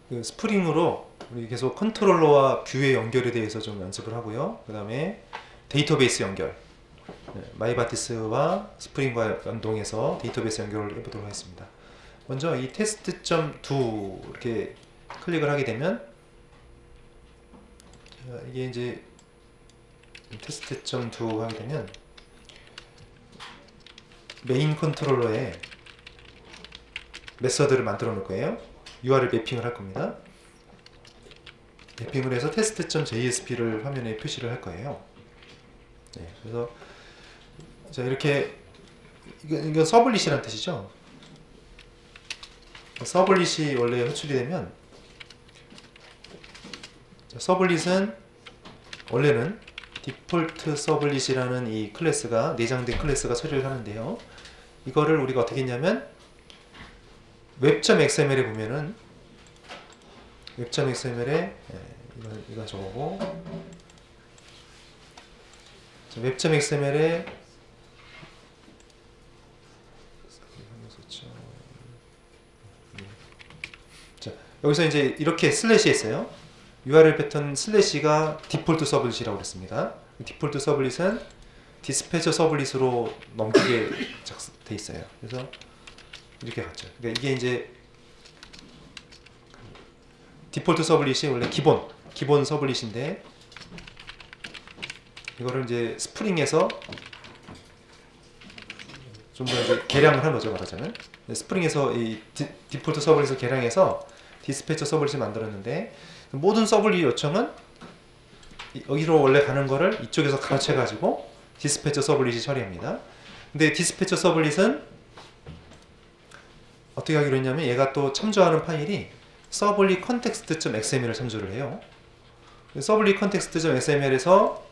그 스프링으로 우리 계속 컨트롤러와 뷰의 연결에 대해서 좀 연습을 하고요. 그 다음에 데이터베이스 연결, 마이바티스와 스프링과 연동해서 데이터베이스 연결을 해보도록 하겠습니다. 먼저 이 test.do 이렇게 클릭을 하게 되면 이게 이제 test.do 하게 되면 메인 컨트롤러에 메서드를 만들어 놓을 거예요. URL 매핑을 할 겁니다. 매핑을 해서 test.jsp를 화면에 표시를 할 거예요. 네, 그래서 자 이렇게 이거 서블릿이라는 뜻이죠. 서블릿이 원래 호출이 되면 서블릿은 원래는 디폴트 서블릿이라는 이 클래스가 내장된 클래스가 처리를 하는데요. 이거를 우리가 어떻게 했냐면 웹.xml에 보면은 웹.xml에 이건 저거고 웹.xml에 자 여기서 이제 이렇게 슬래시 했어요. URL 패턴 슬래시가 디폴트 서블릿이라고 그랬습니다. 디폴트 서블릿은 디스패처 서블릿으로 넘기게 돼 있어요. 그래서 이렇게 갔죠. 그러니까 이게 이제 디폴트 서블릿이 원래 기본 서블릿인데 이거를 이제 스프링에서 좀 더 이제 개량을 한 거죠, 말하자면. 스프링에서 이 디폴트 서블릿을 개량해서 디스패처 서블릿을 만들었는데 모든 서블릿 요청은 여기로 원래 가는 거를 이쪽에서 가로채 가지고 디스패처 서블릿이 처리합니다. 근데 디스패처 서블릿은 어떻게 하기로 했냐면 얘가 또 참조하는 파일이 서블릿 context.xml을 참조를 해요. 서블릿 context.xml에서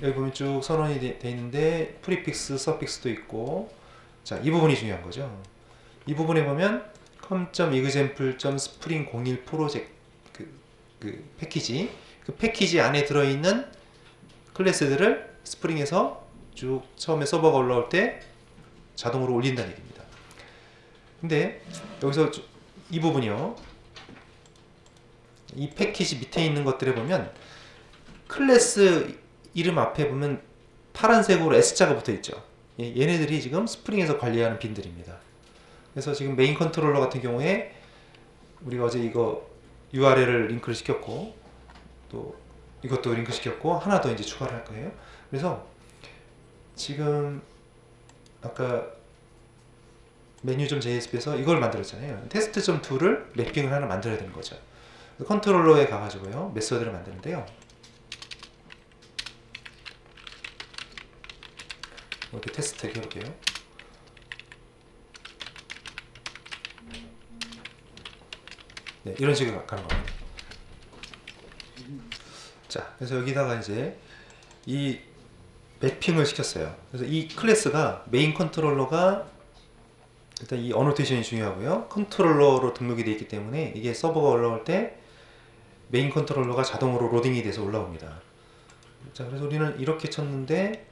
여기 보면 쭉 선언이 돼 있는데 프리픽스, 서픽스도 있고 자, 이 부분이 중요한 거죠. 이 부분에 보면 com.example.spring01 프로젝트 그 패키지 그 패키지 안에 들어있는 클래스들을 스프링에서 쭉 처음에 서버가 올라올 때 자동으로 올린다는 얘기입니다. 근데 여기서 이 부분이요. 이 패키지 밑에 있는 것들에 보면 클래스 이름 앞에 보면 파란색으로 S자가 붙어 있죠. 얘네들이 지금 스프링에서 관리하는 빈들입니다. 그래서 지금 메인 컨트롤러 같은 경우에 우리가 어제 이거 URL을 링크를 시켰고 또 이것도 링크 시켰고 하나 더 이제 추가를 할 거예요. 그래서 지금 아까 메뉴.jsp에서 이걸 만들었잖아요. test.do를 맵핑을 하나 만들어야 되는 거죠. 컨트롤러에 가가지고요. 메서드를 만드는데요. 이렇게 테스트 해볼게요. 네, 이런 식으로 가는 겁니다. 자, 그래서 여기다가 이제 이 매핑을 시켰어요. 그래서 이 클래스가 메인 컨트롤러가 일단 이 어노테이션이 중요하고요. 컨트롤러로 등록이 되어 있기 때문에 이게 서버가 올라올 때 메인 컨트롤러가 자동으로 로딩이 돼서 올라옵니다. 자, 그래서 우리는 이렇게 쳤는데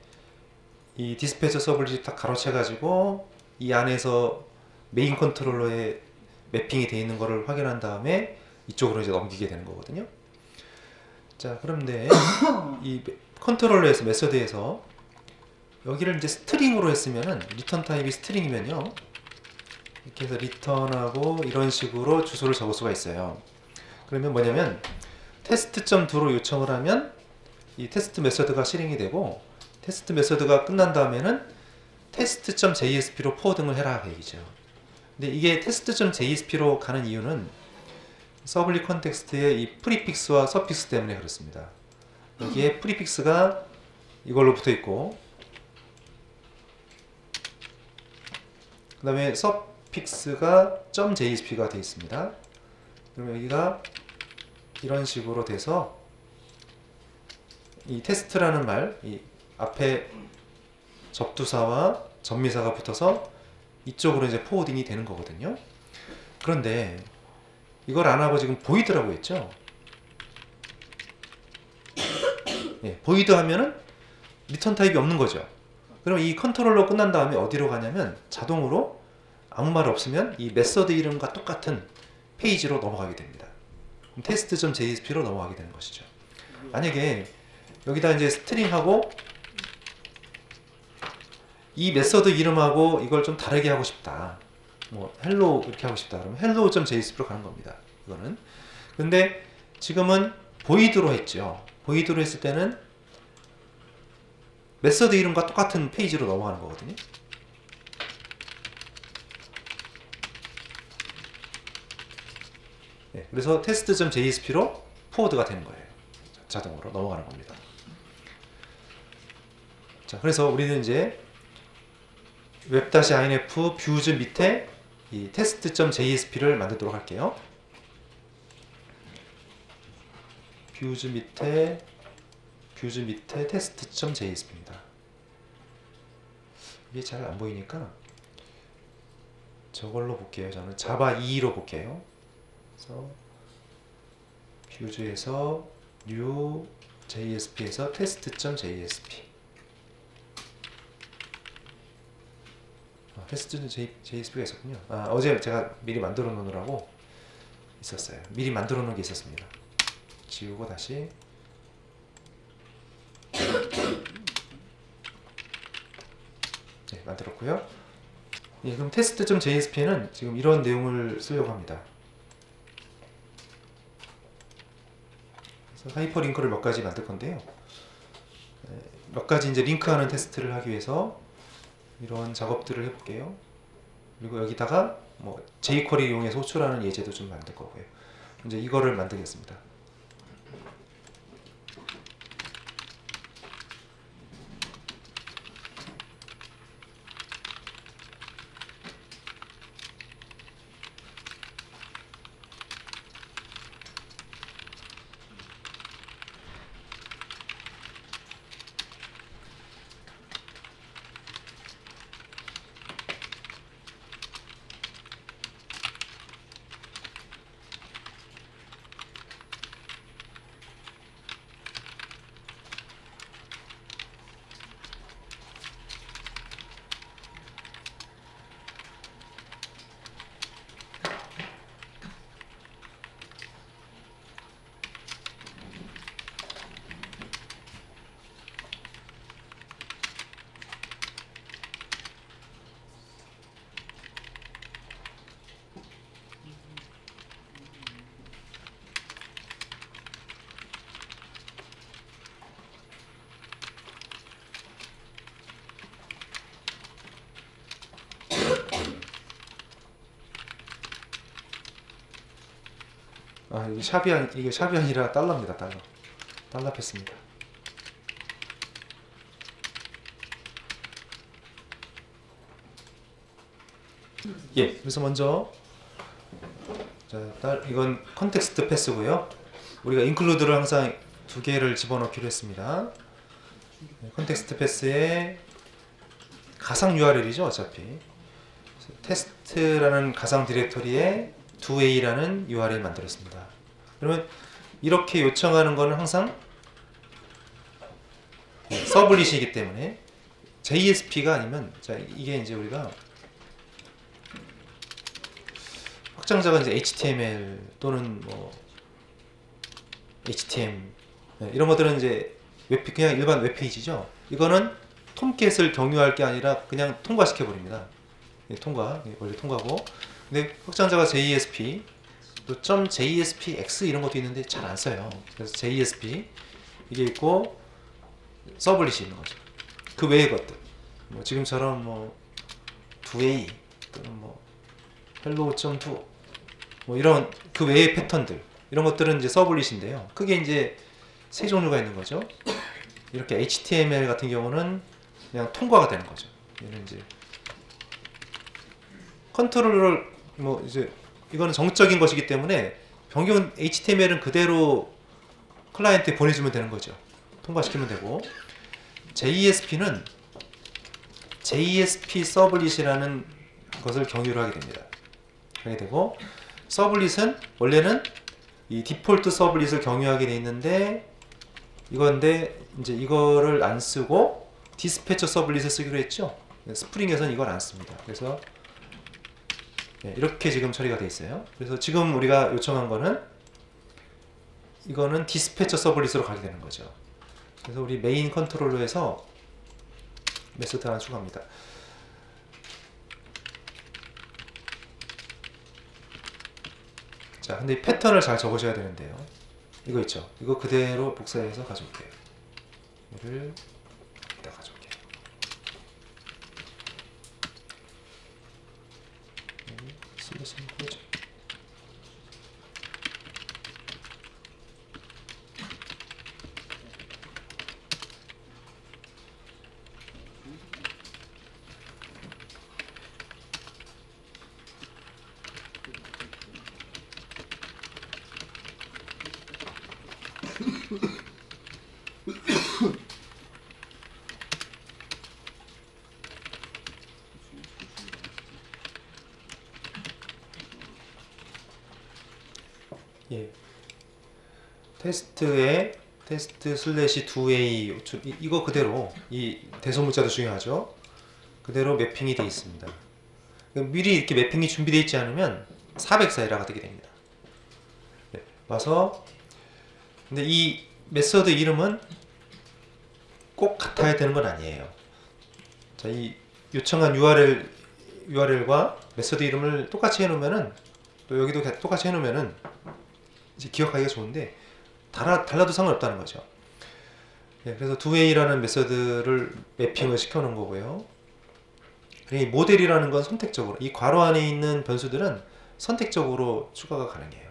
이 디스패처 서블릿이 딱 가로채 가지고 이 안에서 메인 컨트롤러에 매핑이 되어 있는 거를 확인한 다음에 이쪽으로 이제 넘기게 되는 거거든요. 자, 그런데 이 컨트롤러에서 메서드에서 여기를 이제 스트링으로 했으면은 리턴 타입이 스트링이면요. 이렇게 해서 리턴하고 이런 식으로 주소를 적을 수가 있어요. 그러면 뭐냐면 test.do로 요청을 하면 이 테스트 메서드가 실행이 되고 테스트 메서드가 끝난 다음에는 test.jsp로 포워딩을 해라 그 얘기죠. 근데 이게 test.jsp로 가는 이유는 서블릿 컨텍스트의 이 프리픽스와 서픽스 때문에 그렇습니다. 여기에 프리픽스가 이걸로 붙어 있고 그 다음에 서픽스가 .jsp가 되어 있습니다. 그러면 여기가 이런 식으로 돼서 이 테스트라는 말, 이 앞에 접두사와 전미사가 붙어서 이쪽으로 이제 포워딩이 되는 거거든요. 그런데 이걸 안 하고 지금 보이드라고 했죠. 예, 보이드 하면은 리턴 타입이 없는 거죠. 그럼 이 컨트롤러 끝난 다음에 어디로 가냐면 자동으로 아무 말 없으면 이 메서드 이름과 똑같은 페이지로 넘어가게 됩니다. test.jsp로 넘어가게 되는 것이죠. 만약에 여기다 이제 스트링하고 이 메서드 이름하고 이걸 좀 다르게 하고 싶다. 뭐 hello 이렇게 하고 싶다. 그러면 hello.jsp로 가는 겁니다. 이거는. 근데 지금은 void로 했죠. void로 했을 때는 메서드 이름과 똑같은 페이지로 넘어가는 거거든요. 네, 그래서 test.jsp로 포워드가 되는 거예요. 자동으로 넘어가는 겁니다. 자, 그래서 우리는 이제 web-inf 뷰즈 밑에 이 test.jsp를 만들도록 할게요. 뷰즈 밑에 test.jsp입니다. 이게 잘 안 보이니까 저걸로 볼게요. 저는 자바 2로 볼게요. 그래서 뷰즈에서 new jsp에서 test.jsp test.jsp가 있었군요. 어제 제가 미리 만들어 놓으라고 있었어요. 미리 만들어 놓은 게 있었습니다. 지우고 다시 네, 만들었고요. 예, 그럼 test.jsp는 지금 이런 내용을 쓰려고 합니다. 그래서 하이퍼링크를 몇 가지 만들 건데요. 몇 가지 이제 링크하는 테스트를 하기 위해서 이런 작업들을 해볼게요. 그리고 여기다가 뭐 jQuery 이용해서 호출하는 예제도 좀 만들 거고요. 이제 이거를 만들겠습니다. 이게 샵이 아니라 달러입니다. 달러 패스입니다. 예, 그래서 먼저 이건 컨텍스트 패스고요. 우리가 인클루드를 항상 2개를 집어넣기로 했습니다. 컨텍스트 패스에 가상 URL이죠, 어차피. 테스트라는 가상 디렉터리에 2a라는 URL 만들었습니다. 그러면 이렇게 요청하는 거는 항상 서블릿이기 때문에 JSP가 아니면, 자, 이게 이제 우리가 확장자가 이제 HTML 또는 뭐 HTML 이런 것들은 이제 그냥 일반 웹페이지죠. 이거는 톰캣을 경유할 게 아니라 그냥 통과시켜 버립니다. 원래 통과고. 근데 확장자가 JSP 또 .jspx 이런 것도 있는데 잘 안 써요. 그래서 JSP 이게 있고 서블릿이 있는 거죠. 그 외의 것들 뭐 지금처럼 뭐 2a 또는 뭐 hello.2 뭐 이런 그 외의 패턴들 이런 것들은 이제 서블릿인데요. 크게 이제 세 종류가 있는 거죠. 이렇게 HTML 같은 경우는 그냥 통과가 되는 거죠. 얘는 이제 컨트롤러를 뭐 이제 이거는 정적인 것이기 때문에 변경 HTML은 그대로 클라이언트에 보내주면 되는 거죠. 통과시키면 되고, JSP는 JSP 서블릿이라는 것을 경유를 하게 됩니다. 하게 되고, 서블릿은 원래는 이 디폴트 서블릿을 경유하게 돼 있는데 이건데 이제 이거를 안 쓰고 디스패처 서블릿을 쓰기로 했죠. 스프링에서는 이걸 안 씁니다. 그래서 네, 이렇게 지금 처리가 돼 있어요. 그래서 지금 우리가 요청한 거는 이거는 디스패처 서블릿으로 가게 되는 거죠. 그래서 우리 메인 컨트롤러에서 메소드 하나 추가합니다. 자, 근데 이 패턴을 잘 적으셔야 되는데요. 이거 있죠? 이거 그대로 복사해서 가져올게요. 이를 여기다 가져올게요. 슬래시 보죠. 예. 테스트에 테스트 슬래시 2a 이거 그대로 이 대소문자도 중요하죠. 그대로 매핑이 되어 있습니다. 미리 이렇게 매핑이 준비되어 있지 않으면 404 에러가 되게 됩니다. 네. 와서 근데 이 메서드 이름은 꼭 같아야 되는 건 아니에요. 자, 이 요청한 URL과 메서드 이름을 똑같이 해놓으면은 또 여기도 똑같이 해놓으면은 이제 기억하기가 좋은데 달라도 상관없다는 거죠. 네, 그래서 2a라는 메서드를 매핑을 시켜놓은 거고요. 이 모델이라는 건 선택적으로 이 괄호 안에 있는 변수들은 선택적으로 추가가 가능해요.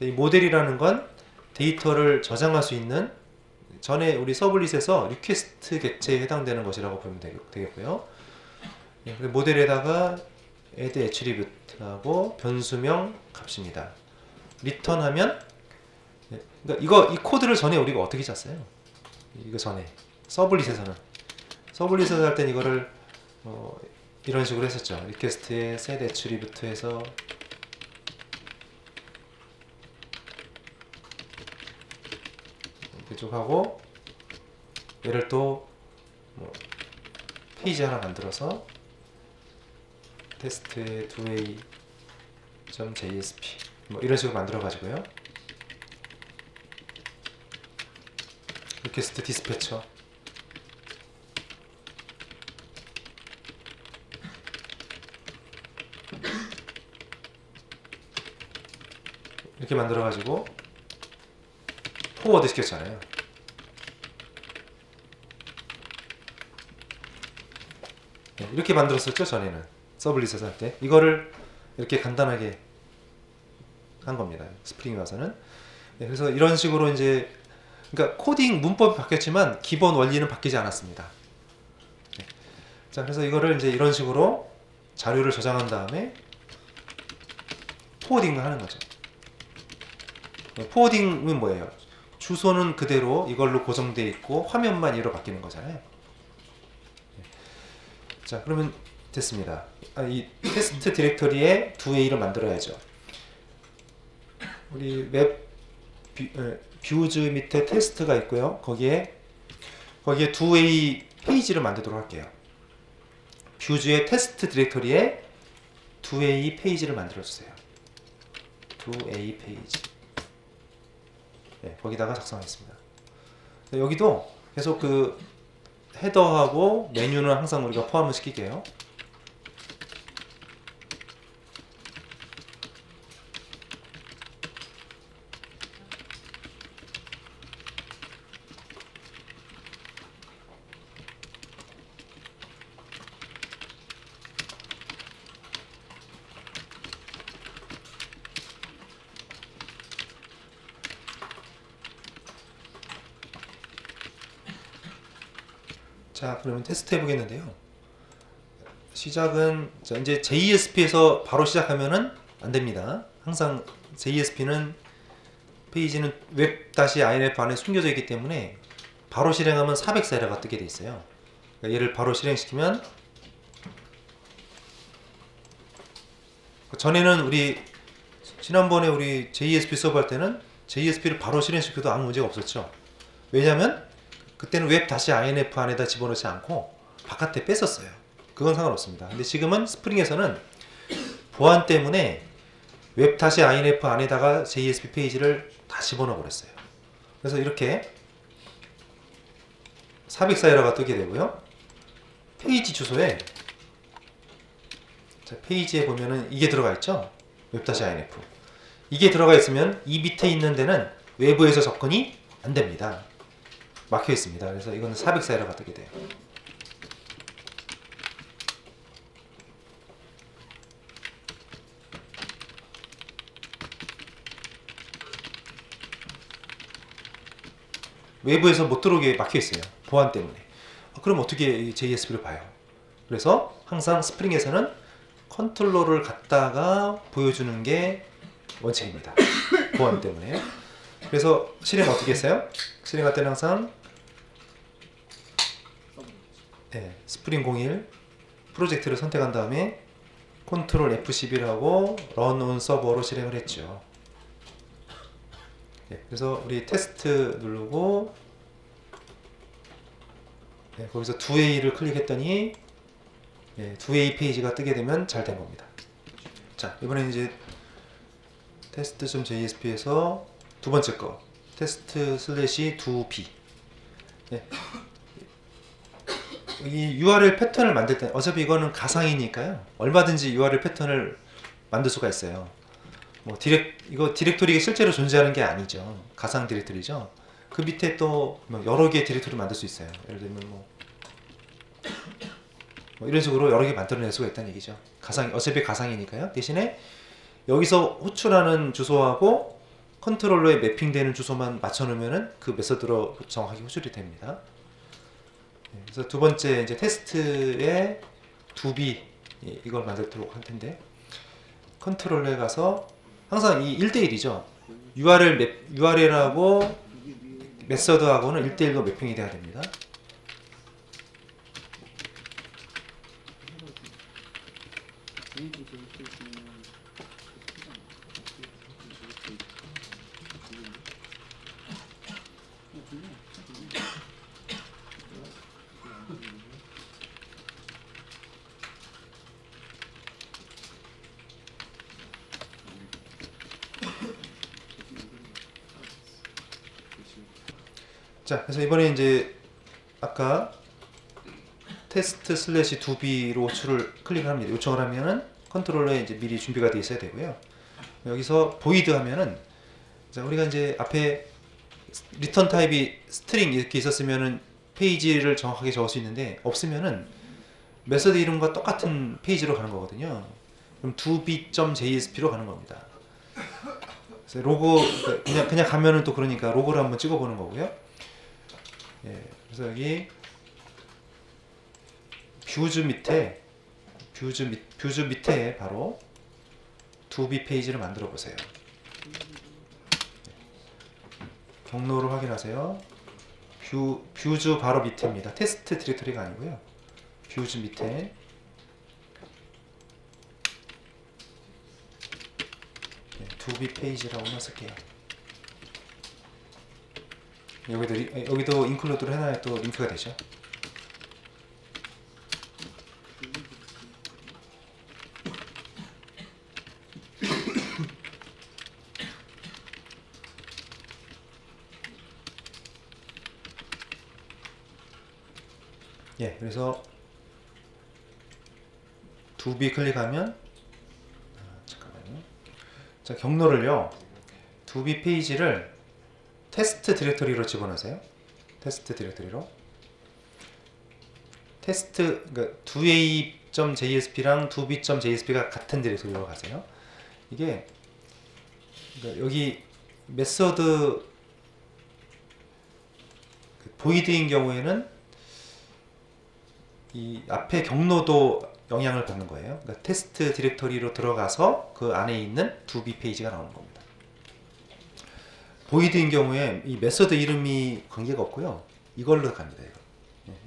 이 모델이라는 건 데이터를 저장할 수 있는 전에 우리 서블릿에서 리퀘스트 객체에 해당되는 것이라고 보면 되겠고요. 네, 모델에다가 add attribute하고 변수명 값입니다. 리턴하면 그러니까 이 코드를 전에 우리가 어떻게 짰어요? 이거 전에 서블릿에서는 할 땐 이거를 이런 식으로 했었죠. 리퀘스트에 set attribute 해서 이렇게 쭉 하고 얘를 또 페이지 하나 만들어서 테스트의 2a.jsp 이런 식으로 만들어 가지고요. 리퀘스트 디스패처 이렇게 만들어 가지고 포워드 시켰잖아요. 네, 이렇게 만들었었죠 전에는 서블릿에서 할 때. 이거를 이렇게 간단하게 한 겁니다. 스프링에 와서는. 네, 그래서 이런 식으로 이제 그러니까 코딩 문법이 바뀌었지만 기본 원리는 바뀌지 않았습니다. 네. 자, 그래서 이거를 이제 이런 식으로 자료를 저장한 다음에 포워딩을 하는 거죠. 네, 포워딩은 뭐예요? 주소는 그대로 이걸로 고정되어 있고 화면만 얘로 바뀌는 거잖아요. 네. 자, 그러면 됐습니다. 이 테스트 디렉터리에 2a를 만들어야죠. 우리 웹 뷰즈 밑에 테스트가 있고요. 거기에 2a 페이지를 만들도록 할게요. 뷰즈의 테스트 디렉터리에 2a 페이지를 만들어 주세요. 2a 페이지. 네, 거기다가 작성하겠습니다. 여기도 계속 그 헤더하고 메뉴는 항상 우리가 포함을 시킬게요. 자, 그러면 테스트 해보겠는데요. 시작은 자, 이제 JSP에서 바로 시작하면은 안 됩니다. 항상 JSP는 페이지는 웹-inf 안에 숨겨져 있기 때문에 바로 실행하면 404 에러가 뜨게 돼 있어요. 그러니까 얘를 바로 실행시키면 전에는 우리 지난번에 우리 JSP 서버 할 때는 JSP를 바로 실행시켜도 아무 문제가 없었죠. 왜냐면 그때는 웹-inf 안에다 집어넣지 않고 바깥에 뺐었어요. 그건 상관없습니다. 근데 지금은 스프링에서는 보안 때문에 web-inf 안에다가 JSP 페이지를 다 집어넣어 버렸어요. 그래서 이렇게 삽입사이러가 뜨게 되고요. 페이지 주소에, 자, 페이지에 보면은 이게 들어가 있죠. web-inf. 이게 들어가 있으면 이 밑에 있는 데는 외부에서 접근이 안 됩니다. 막혀 있습니다. 그래서 이거는 삽입사이러가 뜨게 돼요. 외부에서 못 들어오게 막혀 있어요. 보안 때문에. 그럼 어떻게 JSP를 봐요? 그래서 항상 스프링에서는 컨트롤러를 갖다가 보여주는 게 원칙입니다. 보안 때문에. 그래서 실행 어떻게 했어요? 실행할 때는 항상 스프링 01 프로젝트를 선택한 다음에 컨트롤 F11 하고 run on 서버로 실행을 했죠. 그래서 우리 테스트 누르고 거기서 2A를 클릭했더니 2A 페이지가 뜨게 되면 잘 된 겁니다. 자, 이번에 이제 test.jsp에서 두 번째 거 test/2b 이 URL 패턴을 만들 때 어차피 이거는 가상이니까요. 얼마든지 URL 패턴을 만들 수가 있어요. 뭐 이거 디렉토리가 실제로 존재하는 게 아니죠. 가상 디렉토리죠. 그 밑에 또 여러 개의 디렉토리 만들 수 있어요. 예를 들면 뭐 이런 식으로 여러 개 만들어낼 수가 있다는 얘기죠. 어차피 가상이니까요. 대신에 여기서 호출하는 주소하고 컨트롤러에 매핑되는 주소만 맞춰놓으면은 그 메서드로 정확하게 호출이 됩니다. 그래서 두 번째 이제 테스트에 2B 이걸 만들도록 할 텐데 컨트롤러에 가서 항상 이 1대1이죠. URL하고 메서드하고는 1대1로 매핑이 돼야 됩니다. 자, 그래서 이번에 이제 아까 test/2b로 호출을 클릭을 합니다. 요청을 하면은 컨트롤러에 이제 미리 준비가 되어 있어야 되고요. 여기서 void 하면은 자, 우리가 이제 앞에 리턴 타입이 스트링 이렇게 있었으면은 페이지를 정확하게 적을 수 있는데 없으면은 메서드 이름과 똑같은 페이지로 가는 거거든요. 그럼 2b.jsp로 가는 겁니다. 그래서 로그 그냥 가면은 또 그러니까 로그를 한번 찍어보는 거고요. 그래서 여기 뷰즈 밑에 바로 2B 페이지를 만들어 보세요. 경로를 확인하세요. 뷰즈 바로 밑에입니다. 테스트 디렉토리가 아니고요. 뷰즈 밑에 네, 2B 페이지라고만 쓸게요. 여기도 인클루드를 해놔야 또 링크가 되죠. 그래서 2B 클릭하면 잠깐만요. 자, 경로를요. 2B 페이지를 테스트 디렉토리로 집어넣으세요. 테스트 디렉토리로. 그러니까 2a.jsp랑 2b.jsp가 같은 디렉토리로 가세요. 이게 그러니까 여기 메서드 void인 경우에는 이 앞에 경로도 영향을 받는 거예요. 그러니까 테스트 디렉토리로 들어가서 그 안에 있는 2b 페이지가 나오는 겁니다. void인 경우에 이 메서드 이름이 관계가 없고요. 이걸로 갑니다.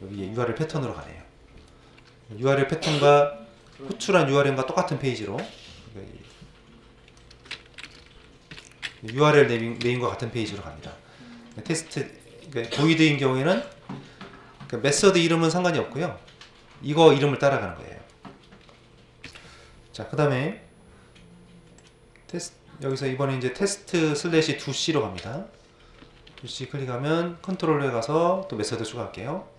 여기 URL 패턴으로 가네요. URL 패턴과 호출한 URL과 똑같은 페이지로 URL 네임과 같은 페이지로 갑니다. 테스트 그러니까 void인 경우에는 그러니까 메서드 이름은 상관이 없고요. 이거 이름을 따라가는 거예요. 자, 그 다음에 여기서 이번에 이제 테스트 슬래시 2C로 갑니다. 2C 클릭하면 컨트롤러에 가서 또 메서드 추가할게요.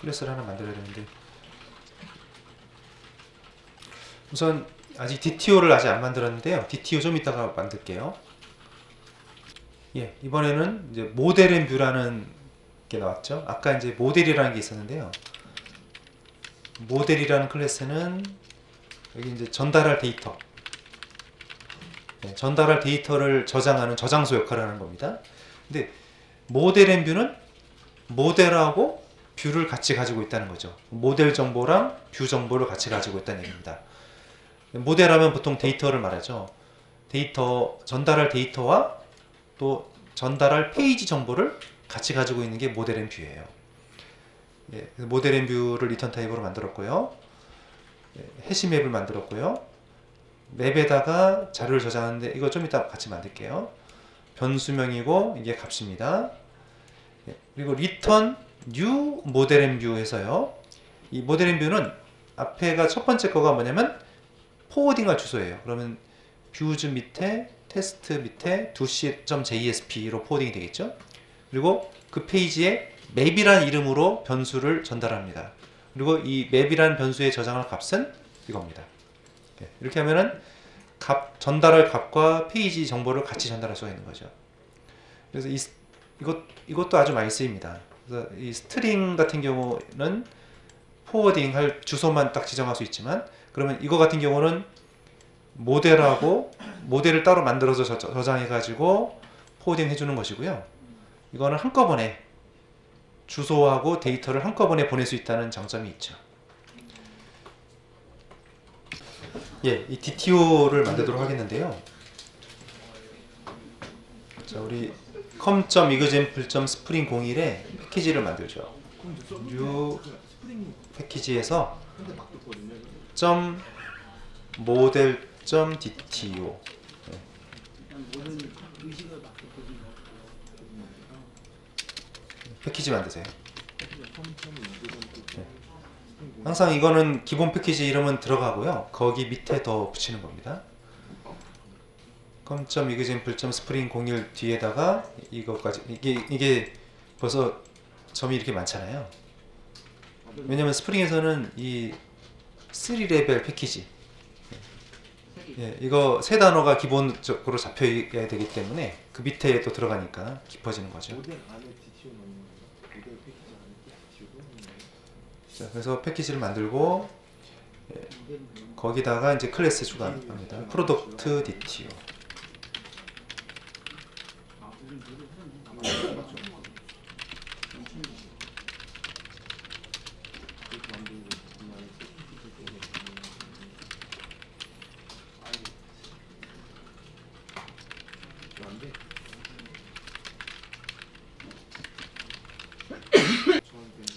클래스를 하나 만들어야 되는데, 우선 아직 DTO를 아직 안 만들었는데요. DTO 좀 이따가 만들게요. 예, 이번에는 이제 모델 앤 뷰라는 게 나왔죠. 아까 이제 모델이라는 게 있었는데요. 모델이라는 클래스는 여기 이제 전달할 데이터, 전달할 데이터를 저장하는 저장소 역할을 하는 겁니다. 근데 모델 앤 뷰는 모델하고 뷰를 같이 가지고 있다는 거죠. 모델 정보랑 뷰 정보를 같이 가지고 있다는 얘기입니다. 모델하면 보통 데이터를 말하죠. 전달할 데이터와 또 전달할 페이지 정보를 같이 가지고 있는 게 모델 앤 뷰예요. 예, 모델 앤 뷰를 리턴 타입으로 만들었고요. 해시맵을 만들었고요. 맵에다가 자료를 저장하는데 이거 좀 이따 같이 만들게요. 변수명이고 이게 값입니다. 예, 그리고 return new 모델 앤 뷰 해서요. 이 모델 앤 뷰는 앞에가 첫 번째 거가 뭐냐면 포워딩할 주소예요. 그러면 뷰즈 밑에 테스트 밑에 2c.jsp로 포워딩이 되겠죠. 그리고 그 페이지에 맵이라는 이름으로 변수를 전달합니다. 그리고 이 맵이라는 변수에 저장할 값은 이겁니다. 이렇게 하면은 전달할 값과 페이지 정보를 같이 전달할 수가 있는 거죠. 그래서 이것도 아주 많이 쓰입니다. 그래서 이 스트링 같은 경우는 포워딩 할 주소만 딱 지정할 수 있지만, 그러면 이거 같은 경우는 모델을 따로 만들어서 저장해 가지고 포워딩 해주는 것이고요. 이거는 한꺼번에 주소하고 데이터를 한꺼번에 보낼 수 있다는 장점이 있죠. 예, 이 DTO를 만들도록 하겠는데요. 자, 우리 com.example.spring01에 패키지를 만들죠. new 패키지에서 .model.dto 패키지 만드세요. 항상 이거는 기본 패키지 이름은 들어가고요. 거기 밑에 더 붙이는 겁니다. com.example.spring01 뒤에다가 이것까지, 이게 벌써 점이 이렇게 많잖아요. 왜냐면 스프링에서는 이 3레벨 패키지, 예, 이거 세 단어가 기본적으로 잡혀야 되기 때문에 그 밑에 또 들어가니까 깊어지는 거죠. 자, 그래서 패키지를 만들고, 예, 거기다가 이제 클래스 추가합니다. 프로덕트 DTO.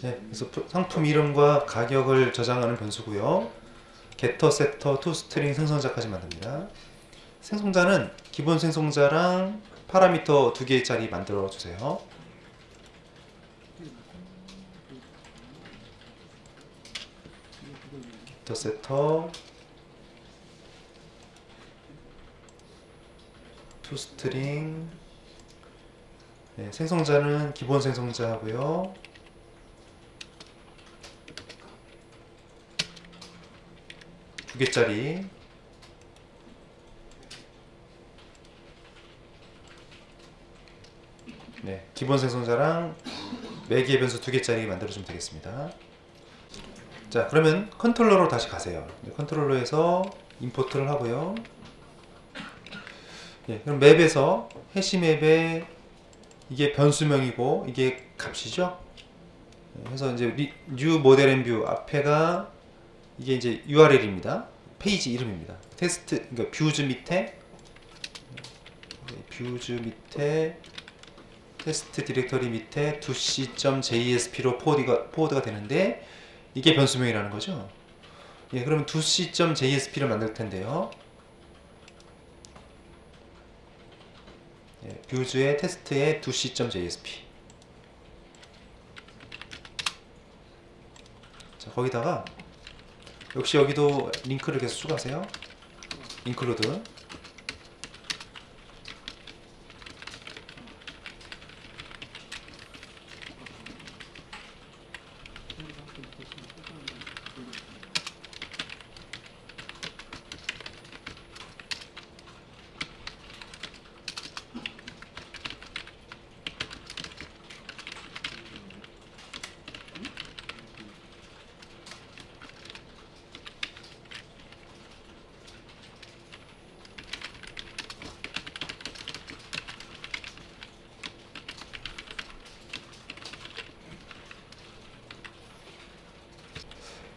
네, 그래서 상품 이름과 가격을 저장하는 변수고요. getter, setter, toString 생성자까지 만듭니다. 생성자는 기본 생성자랑 파라미터 2개짜리 만들어 주세요. getter, setter, toString. 네, 생성자는 기본 생성자고요. 두 개짜리. 네, 기본 생성자랑 매개 변수 2개짜리 만들어주면 되겠습니다. 자, 그러면 컨트롤러로 다시 가세요. 컨트롤러에서 임포트를 하고요. 예, 그럼 맵에서 해시맵에 이게 변수명이고 이게 값이죠. 그래서 이제 new model and view 앞에가 이게 이제 URL입니다. 페이지 이름입니다. 테스트, 그러니까 뷰즈 밑에 뷰즈 밑에 테스트 디렉터리 밑에 2c.jsp로 포워드가 되는데 이게 변수명이라는 거죠. 예, 그러면 2c.jsp를 만들 텐데요. 예, 뷰즈의 테스트의 2c.jsp. 자, 거기다가 역시 여기도 링크를 계속 추가하세요. include.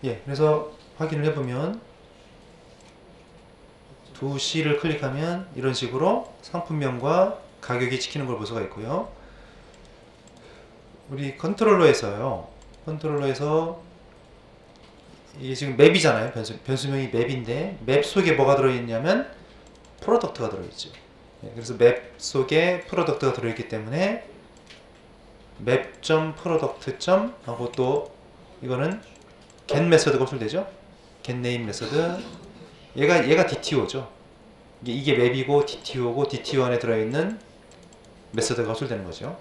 예, 그래서 확인을 해보면 2C를 클릭하면 이런 식으로 상품명과 가격이 찍히는 걸 볼 수가 있고요. 우리 컨트롤러에서요. 컨트롤러에서 이게 지금 맵이잖아요. 변수명이 맵인데 맵 속에 뭐가 들어있냐면 프로덕트가 들어있죠. 예, 그래서 맵 속에 프로덕트가 들어있기 때문에 map.product. 하고 또 이거는 get 메서드가 호출되죠. get name 메서드. 얘가 DTO죠. 이게 맵이고 DTO고 DTO 안에 들어있는 메서드가 호출되는 거죠.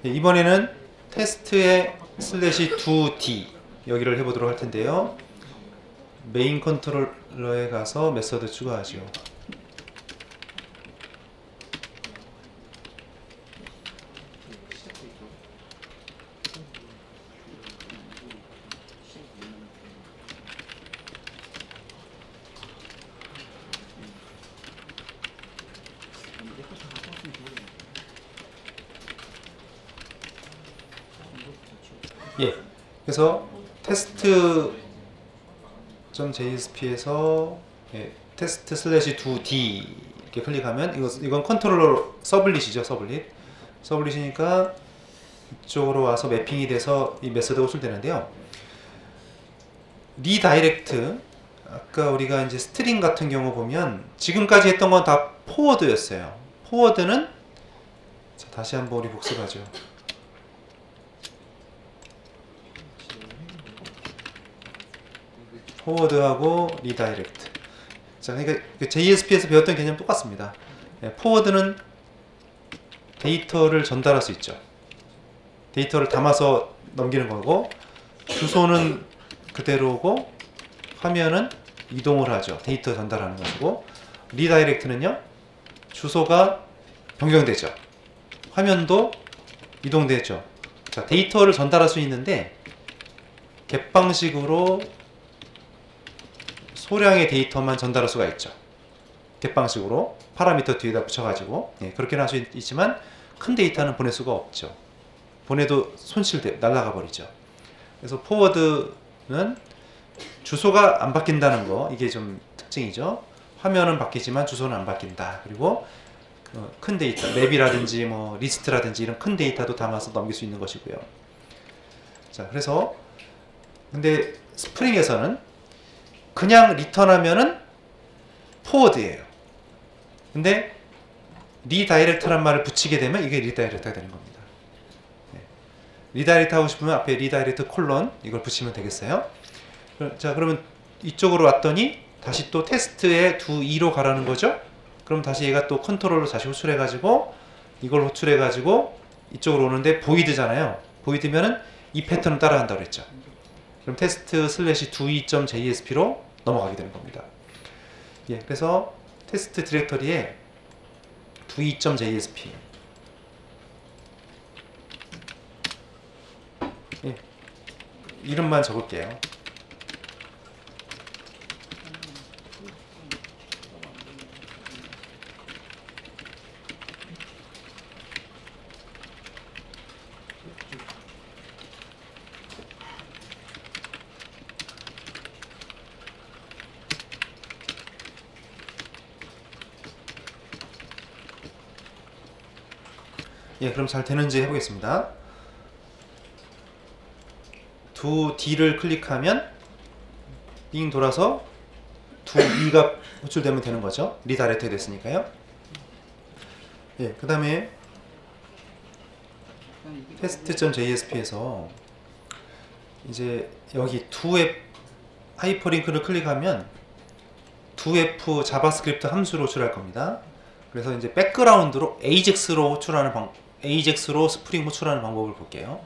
예, 이번에는 테스트의 /2d 여기를 해보도록 할 텐데요. 메인 컨트롤러에 가서 메서드 추가하죠. 예, 그래서 test.jsp에서 예, test /2d 이렇게 클릭하면 이건 컨트롤러 서블릿이죠. 서블릿이니까 이쪽으로 와서 매핑이 돼서 이 메서드가 호출되는데요. 리다이렉트, 아까 우리가 이제 스트링 같은 경우 보면 지금까지 했던 건 다 포워드였어요. 포워드는 자, 다시 한번 우리 복습하죠. 포워드하고 리다이렉트. 자, 그러니까 JSP에서 배웠던 개념 똑같습니다. 예, 포워드는 데이터를 전달할 수 있죠. 데이터를 담아서 넘기는 거고, 주소는 그대로고, 화면은 이동을 하죠. 데이터 전달하는 것이고, 리다이렉트는요, 주소가 변경되죠. 화면도 이동되죠. 자, 데이터를 전달할 수 있는데, 겟 방식으로 소량의 데이터만 전달할 수가 있죠. 겟 방식으로 파라미터 뒤에다 붙여가지고 예, 그렇게는 할 수 있지만 큰 데이터는 보낼 수가 없죠. 보내도 날아가 버리죠. 그래서 포워드는 주소가 안 바뀐다는 거, 이게 좀 특징이죠. 화면은 바뀌지만 주소는 안 바뀐다. 그리고 큰 데이터, 맵이라든지 뭐 리스트라든지 이런 큰 데이터도 담아서 넘길 수 있는 것이고요. 자, 그래서 근데 스프링에서는 그냥 리턴하면은 포워드예요. 근데 리다이렉트란 말을 붙이게 되면 이게 리다이렉트가 되는 겁니다. 네. 리다이렉트 하고 싶으면 앞에 리다이렉트 콜론 이걸 붙이면 되겠어요. 자, 그러면 이쪽으로 왔더니 다시 또 테스트에 2로 가라는 거죠. 그럼 다시 얘가 또 컨트롤로 다시 호출해 가지고 이걸 호출해 가지고 이쪽으로 오는데 보이드잖아요. 보이드면은 이 패턴을 따라간다고 그랬죠. 그럼 테스트 /2.jsp로 넘어가게 되는 겁니다. 예, 그래서 테스트 디렉터리에 2.jsp 예, 이름만 적을게요. 예, 그럼 잘 되는지 해보겠습니다. 두 D를 클릭하면 빙 돌아서 두 E가 호출되면 되는 거죠. 리다이렉트 됐으니까요. 예, 그 다음에 test.jsp에서 이제 여기 doF 하이퍼링크를 클릭하면 doF 자바스크립트 함수로 호출할 겁니다. 그래서 이제 백그라운드로 AJAX로 AJAX로 스프링 호출하는 방법을 볼게요.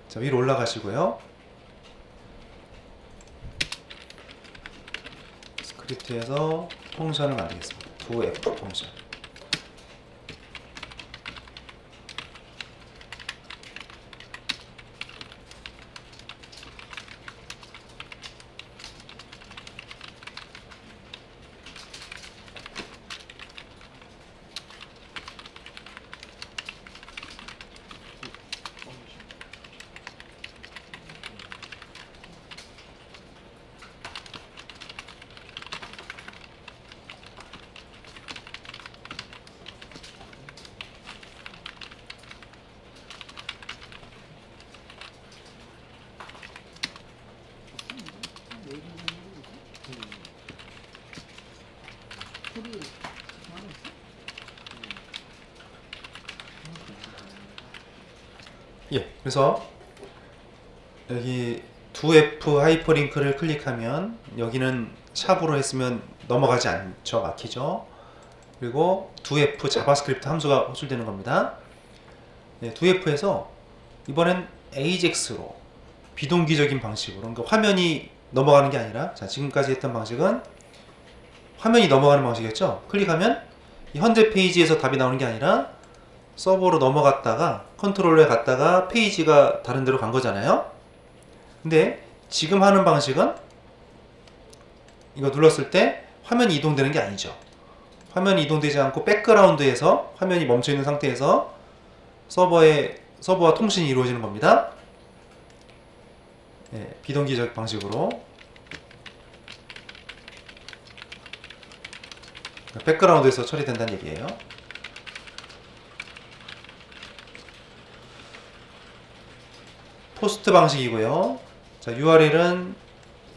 자, 위로 올라가시고요. 스크립트에서 펑션을 만들겠습니다. doF 펑션. 예, 그래서 여기 doF 하이퍼링크를 클릭하면 여기는 샵으로 했으면 넘어가지 않죠. 막히죠. 그리고 doF 자바스크립트 함수가 호출되는 겁니다. 네, doF에서 이번엔 AJAX로 비동기적인 방식으로, 그러니까 화면이 넘어가는 게 아니라, 자, 지금까지 했던 방식은 화면이 넘어가는 방식이었죠. 클릭하면 이 현재 페이지에서 답이 나오는 게 아니라 서버로 넘어갔다가 컨트롤러에 갔다가 페이지가 다른 데로 간 거잖아요. 근데 지금 하는 방식은 이거 눌렀을 때 화면이 이동되는 게 아니죠. 화면이 이동되지 않고 백그라운드에서 화면이 멈춰 있는 상태에서 서버와 통신이 이루어지는 겁니다. 네, 비동기적 방식으로 백그라운드에서 처리된다는 얘기예요. 포스트 방식이고요. 자, URL은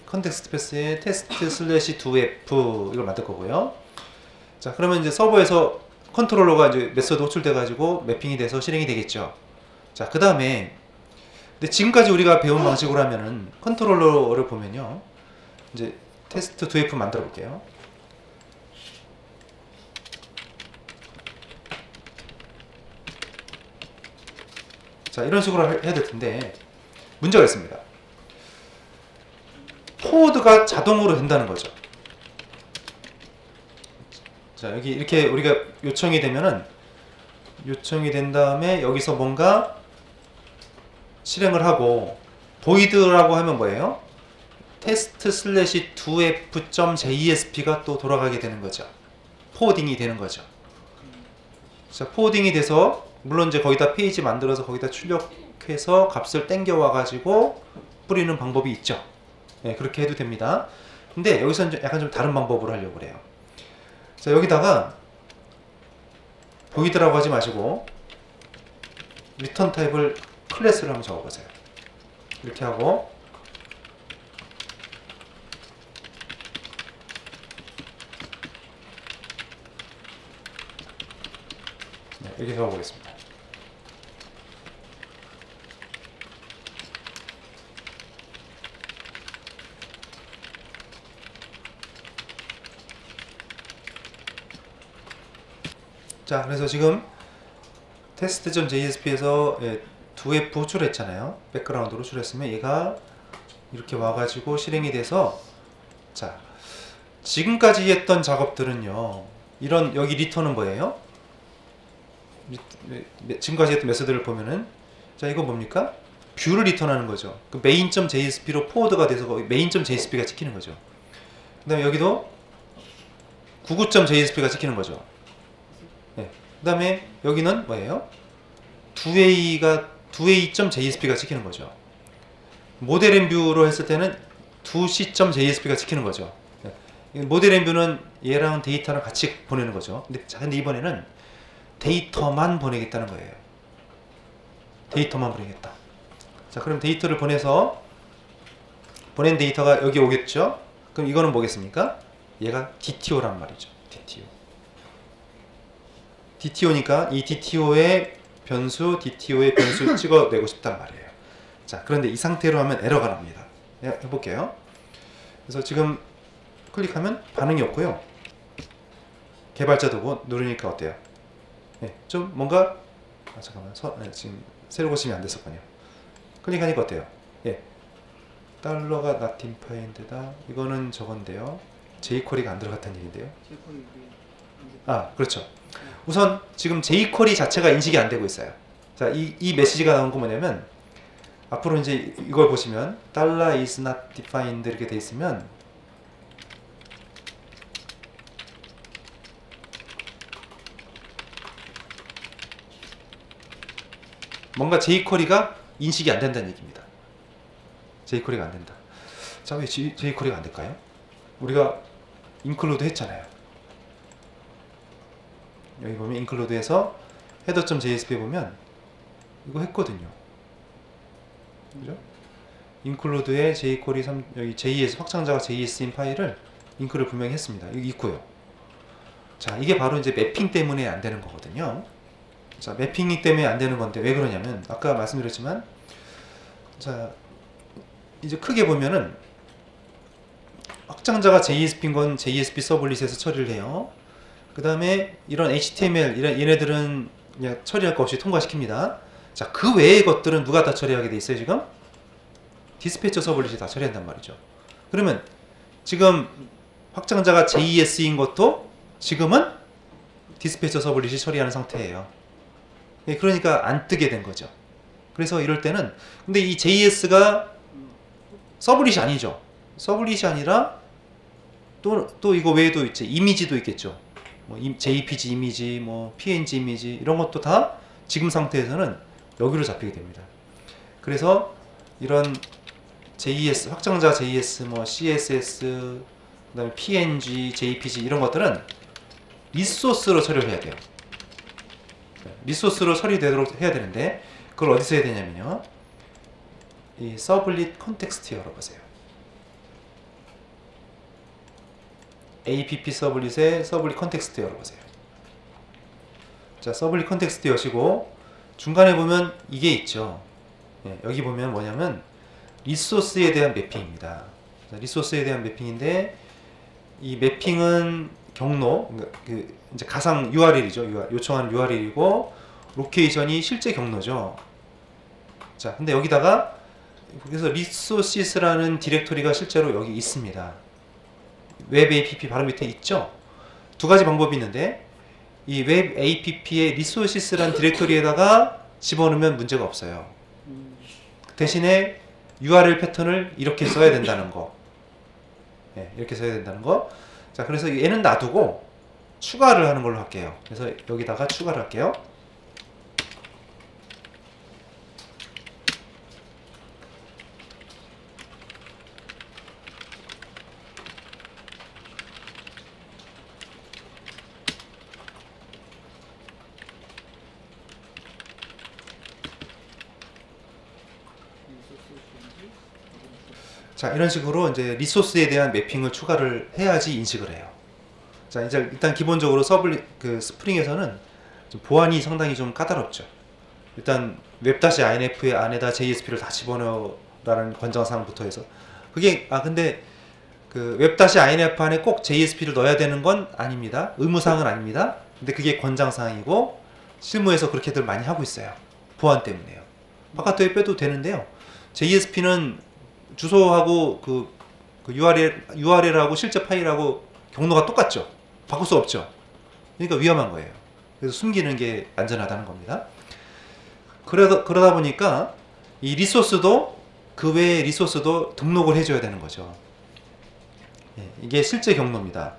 컨텍스트 패스에 test/doF 이걸 만들 거고요. 자, 그러면 이제 서버에서 컨트롤러가 이제 메서드 호출돼 가지고 매핑이 돼서 실행이 되겠죠. 자, 그 다음에 근데 지금까지 우리가 배운 방식으로 하면은 컨트롤러를 보면요, 이제 테스트 doF 만들어 볼게요. 자, 이런 식으로 해야 될 텐데 문제가 있습니다. 포워드가 자동으로 된다는 거죠. 자, 여기 이렇게 우리가 요청이 되면은, 요청이 된 다음에 여기서 뭔가 실행을 하고, void라고 하면 뭐예요? test/dof.jsp가 또 돌아가게 되는 거죠. 포워딩이 되는 거죠. 자, 포워딩이 돼서 물론 이제 거기다 페이지 만들어서 거기다 출력해서 값을 땡겨와 가지고 뿌리는 방법이 있죠. 네, 그렇게 해도 됩니다. 근데 여기서는 약간 좀 다른 방법으로 하려고 그래요. 자, 여기다가 void라고 하지 마시고 return 타입을 클래스로 한번 적어보세요. 이렇게 하고 네, 이렇게 적어보겠습니다. 자, 그래서 지금 test.jsp에서 doF 호출했잖아요. 백그라운드로 호출했으면 얘가 이렇게 와가지고 실행이 돼서, 자, 지금까지 했던 작업들은요, 이런 여기 리턴은 뭐예요? 지금까지 했던 메서드를 보면은, 자, 이거 뭡니까? 뷰를 리턴하는 거죠. 그 main.jsp로 포워드가 돼서 main.jsp가 찍히는 거죠. 그 다음에 여기도 99.jsp가 찍히는 거죠. 네. 그 다음에 여기는 뭐예요? 2a.jsp가 찍히는 거죠. 모델 앤 뷰로 했을 때는 2c.jsp가 찍히는 거죠. 네. 모델 앤 뷰는 얘랑 데이터랑 같이 보내는 거죠. 근데 이번에는 데이터만 보내겠다는 거예요. 데이터만 보내겠다. 자, 그럼 데이터를 보내서 보낸 데이터가 여기 오겠죠? 그럼 이거는 뭐겠습니까? 얘가 DTO란 말이죠. DTO니까 이 DTO의 변수 찍어내고 싶단 말이에요. 자, 그런데 이 상태로 하면 에러가 납니다. 해볼게요. 그래서 지금 클릭하면 반응이 없고요. 개발자도 누르니까 어때요? 네, 좀 뭔가 잠깐만 지금 새로 고치면 안 됐었군요. 클릭하니까 어때요? 예, 달러가 not defined다. 이거는 저건데요. jQuery가 안 들어갔다는 얘긴데요. 아, 그렇죠. 우선 지금 jQuery 자체가 인식이 안 되고 있어요. 자, 이 메시지가 나온 건 뭐냐면 앞으로 이제 이걸 보시면 달러 is not defined 이렇게 돼 있으면 뭔가 jQuery가 인식이 안 된다는 얘기입니다. jQuery가 안 된다. 자, 왜 jQuery가 안 될까요? 우리가 include 했잖아요. 여기 보면 include에서 header.jsp 보면 이거 했거든요. 그죠? include에 jQuery 여기 JS 확장자가 JS인 파일을 링크를 분명히 했습니다. 여기 있고요. 자, 이게 바로 이제 매핑 때문에 안 되는 거거든요. 자, 매핑이 때문에 안 되는 건데 왜 그러냐면 아까 말씀드렸지만 자, 이제 크게 보면은 확장자가 JSP인 건 JSP 서블릿에서 처리를 해요. 그 다음에 이런 HTML 얘네들은 그냥 처리할 거 없이 통과시킵니다. 자, 그 외의 것들은 누가 다 처리하게 돼 있어요? 지금 디스패처 서블릿이 다 처리한단 말이죠. 그러면 지금 확장자가 JS인 것도 지금은 디스패처 서블릿이 처리하는 상태예요. 그러니까 안 뜨게 된 거죠. 그래서 이럴 때는 근데 이 JS가 서블릿이 아니죠. 서블릿이 아니라 또 이거 외에도 있지. 이미지도 있겠죠. 뭐 JPG 이미지, 뭐 PNG 이미지 이런 것도 다 지금 상태에서는 여기로 잡히게 됩니다. 그래서 이런 JS 확장자 JS, 뭐 CSS, 그다음에 PNG, JPG 이런 것들은 리소스로 처리를 해야 돼요. 리소스로 처리되도록 해야 되는데 그걸 어디서 해야 되냐면요. 이 서블릿 컨텍스트 열어보세요. app 서블릿에 서블릿 컨텍스트 열어보세요. 자, 서블릿 컨텍스트 여시고 중간에 보면 이게 있죠. 예, 여기 보면 뭐냐면 리소스에 대한 매핑입니다. 자, 리소스에 대한 매핑인데 이 매핑은 경로, 그러니까 이제 가상 URL이죠. 요청하는 URL이고 로케이션이 실제 경로죠. 자, 근데 여기다가 그래서 resources라는 디렉토리가 실제로 여기 있습니다. 웹 app 바로 밑에 있죠. 두 가지 방법이 있는데 이 웹 app의 resources라는 디렉토리에다가 집어넣으면 문제가 없어요. 대신에 URL 패턴을 이렇게 써야 된다는 거. 네, 이렇게 써야 된다는 거. 자, 그래서 얘는 놔두고 추가를 하는 걸로 할게요. 그래서 여기다가 추가를 할게요. 자, 이런 식으로 이제 리소스에 대한 매핑을 추가를 해야지 인식을 해요. 자, 이제 일단 기본적으로 스프링에서는 좀 보안이 상당히 좀 까다롭죠. 일단 web-inf의 안에다 JSP를 다 집어넣으라는 권장사항부터 해서 그게 근데 그 web-inf 안에 꼭 JSP를 넣어야 되는 건 아닙니다. 의무사항은 아닙니다. 근데 그게 권장사항이고 실무에서 그렇게들 많이 하고 있어요. 보안 때문에요. 바깥에 빼도 되는데요. JSP는 주소하고 그 URL하고 실제 파일하고 경로가 똑같죠. 바꿀 수 없죠. 그러니까 위험한 거예요. 그래서 숨기는 게 안전하다는 겁니다. 그러다 보니까 이 리소스도 그 외의 리소스도 등록을 해줘야 되는 거죠. 이게 실제 경로입니다.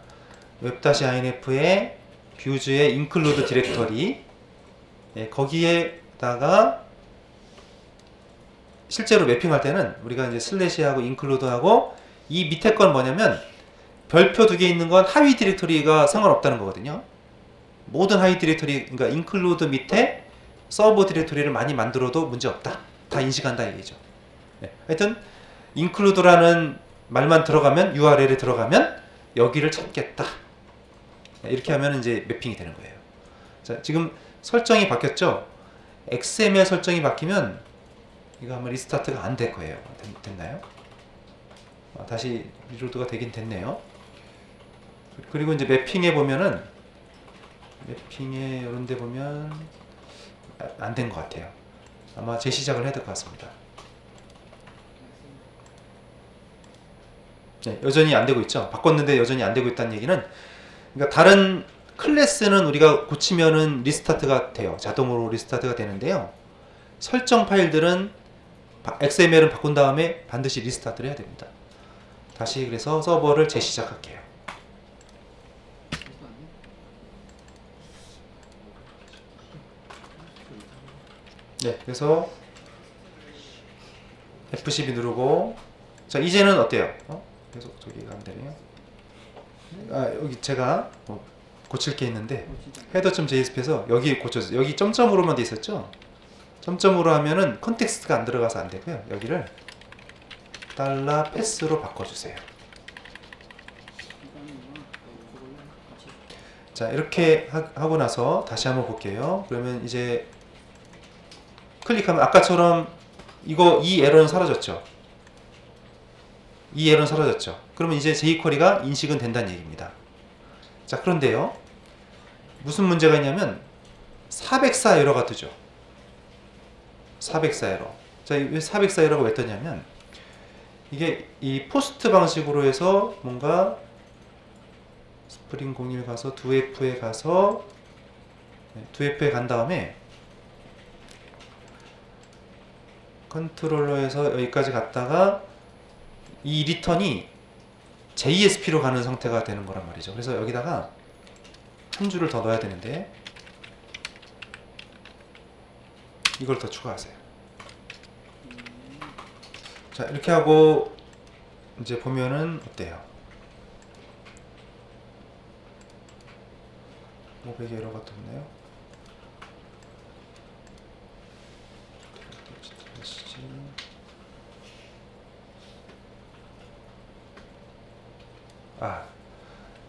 web-inf의 뷰즈의 include 디렉터리 거기에다가 실제로 매핑할 때는 우리가 이제 슬래시하고 인클루드하고 이 밑에 건 뭐냐면 별표 두 개 있는 건 하위 디렉토리가 상관없다는 거거든요. 모든 하위 디렉터리, 그러니까 include 밑에 서브 디렉터리를 많이 만들어도 문제 없다. 다 인식한다 얘기죠. 네. 하여튼 include라는 말만 들어가면, URL에 들어가면 여기를 찾겠다. 네. 이렇게 하면 이제 매핑이 되는 거예요. 자, 지금 설정이 바뀌었죠? XML 설정이 바뀌면 이거 아마 리스타트가 안 될 거예요. 됐나요? 다시 리로드가 되긴 됐네요. 그리고 이제 매핑에 보면은, 매핑에 이런 데 보면 안 된 것 같아요. 아마 재시작을 해야 될 것 같습니다. 네, 여전히 안 되고 있죠. 바꿨는데 여전히 안 되고 있다는 얘기는, 그러니까 다른 클래스는 우리가 고치면은 리스타트가 돼요. 자동으로 리스타트가 되는데요. 설정 파일들은 XML은 바꾼 다음에 반드시 리스타트를 해야 됩니다. 다시 그래서 서버를 재시작할게요. 네, 그래서 F12 누르고, 자 이제는 어때요? 계속 저기가 안 되네요. 여기 제가 고칠 게 있는데, header.jsp에서 여기 고쳐서, 여기 점점으로만 돼 있었죠? 점점으로 하면은 컨텍스트가 안 들어가서 안 되고요. 여기를 $패스로 바꿔주세요. 자, 이렇게 하고 나서 다시 한번 볼게요. 그러면 이제 클릭하면 아까처럼 이 에러는 사라졌죠? 이 에러는 사라졌죠? 그러면 이제 jQuery가 인식은 된다는 얘기입니다. 자, 그런데요, 무슨 문제가 있냐면 404 에러가 뜨죠. 404 에러. 자, 왜 404 에러가 왜 뜨냐면, 이게 이 포스트 방식으로 해서 뭔가 스프링 01 가서 2F에 가서 2F에 간 다음에 컨트롤러에서 여기까지 갔다가 이 리턴이 JSP로 가는 상태가 되는 거란 말이죠. 그래서 여기다가 한 줄을 더 넣어야 되는데 이걸 더 추가하세요. 자, 이렇게 하고 이제 보면은 어때요? 500 에러가 떴네요.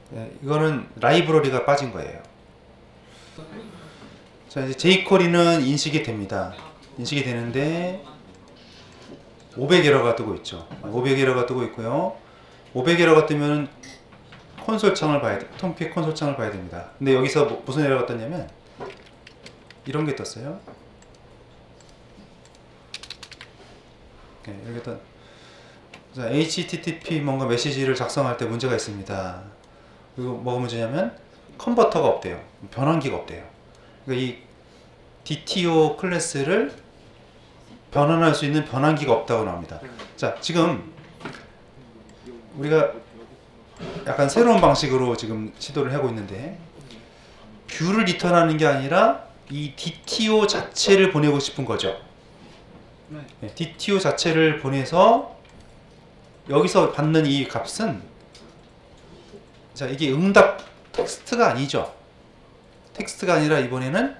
네, 이거는 라이브러리가 빠진 거예요. 자, 이제 jQuery는 인식이 됩니다. 인식이 되는데 500 에러가 뜨고 있죠. 500 에러가 뜨고 있고요. 500 에러가 뜨면 콘솔 창을 봐야 돼. 톰픽 콘솔 창을 봐야 됩니다. 근데 여기서 무슨 에러가 떴냐면 이런 게 떴어요. 네, 이렇게 떴. 자, HTTP 뭔가 메시지를 작성할 때 문제가 있습니다. 그리고 뭐가 문제냐면 컨버터가 없대요. 변환기가 없대요. 그러니까 이 DTO 클래스를 변환할 수 있는 변환기가 없다고 나옵니다. 자, 지금 우리가 약간 새로운 방식으로 지금 시도를 하고 있는데, 뷰를 리턴하는 게 아니라 이 DTO 자체를 보내고 싶은 거죠. 네, DTO 자체를 보내서 여기서 받는 이 값은, 자, 이게 응답 텍스트가 아니죠. 텍스트가 아니라 이번에는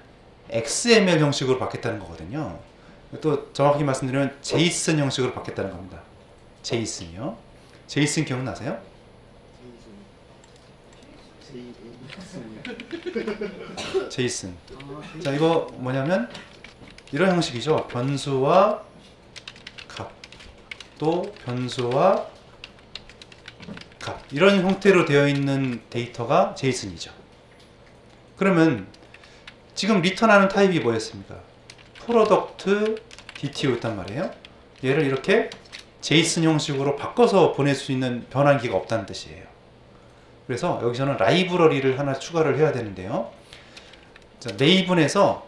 XML 형식으로 받겠다는 거거든요. 또 정확히 말씀드리면 제이슨 형식으로 받겠다는 겁니다. 제이슨이요. 제이슨 기억나세요? 제이슨. 자, 이거 뭐냐면 이런 형식이죠. 변수와 값, 또 변수와 값, 이런 형태로 되어 있는 데이터가 제이슨이죠. 그러면 지금 리턴하는 타입이 뭐였습니까? 프로덕트 DTO였단 말이에요. 얘를 이렇게 제이슨 형식으로 바꿔서 보낼 수 있는 변환기가 없다는 뜻이에요. 그래서 여기서는 라이브러리를 하나 추가를 해야 되는데요. 자, 네이븐에서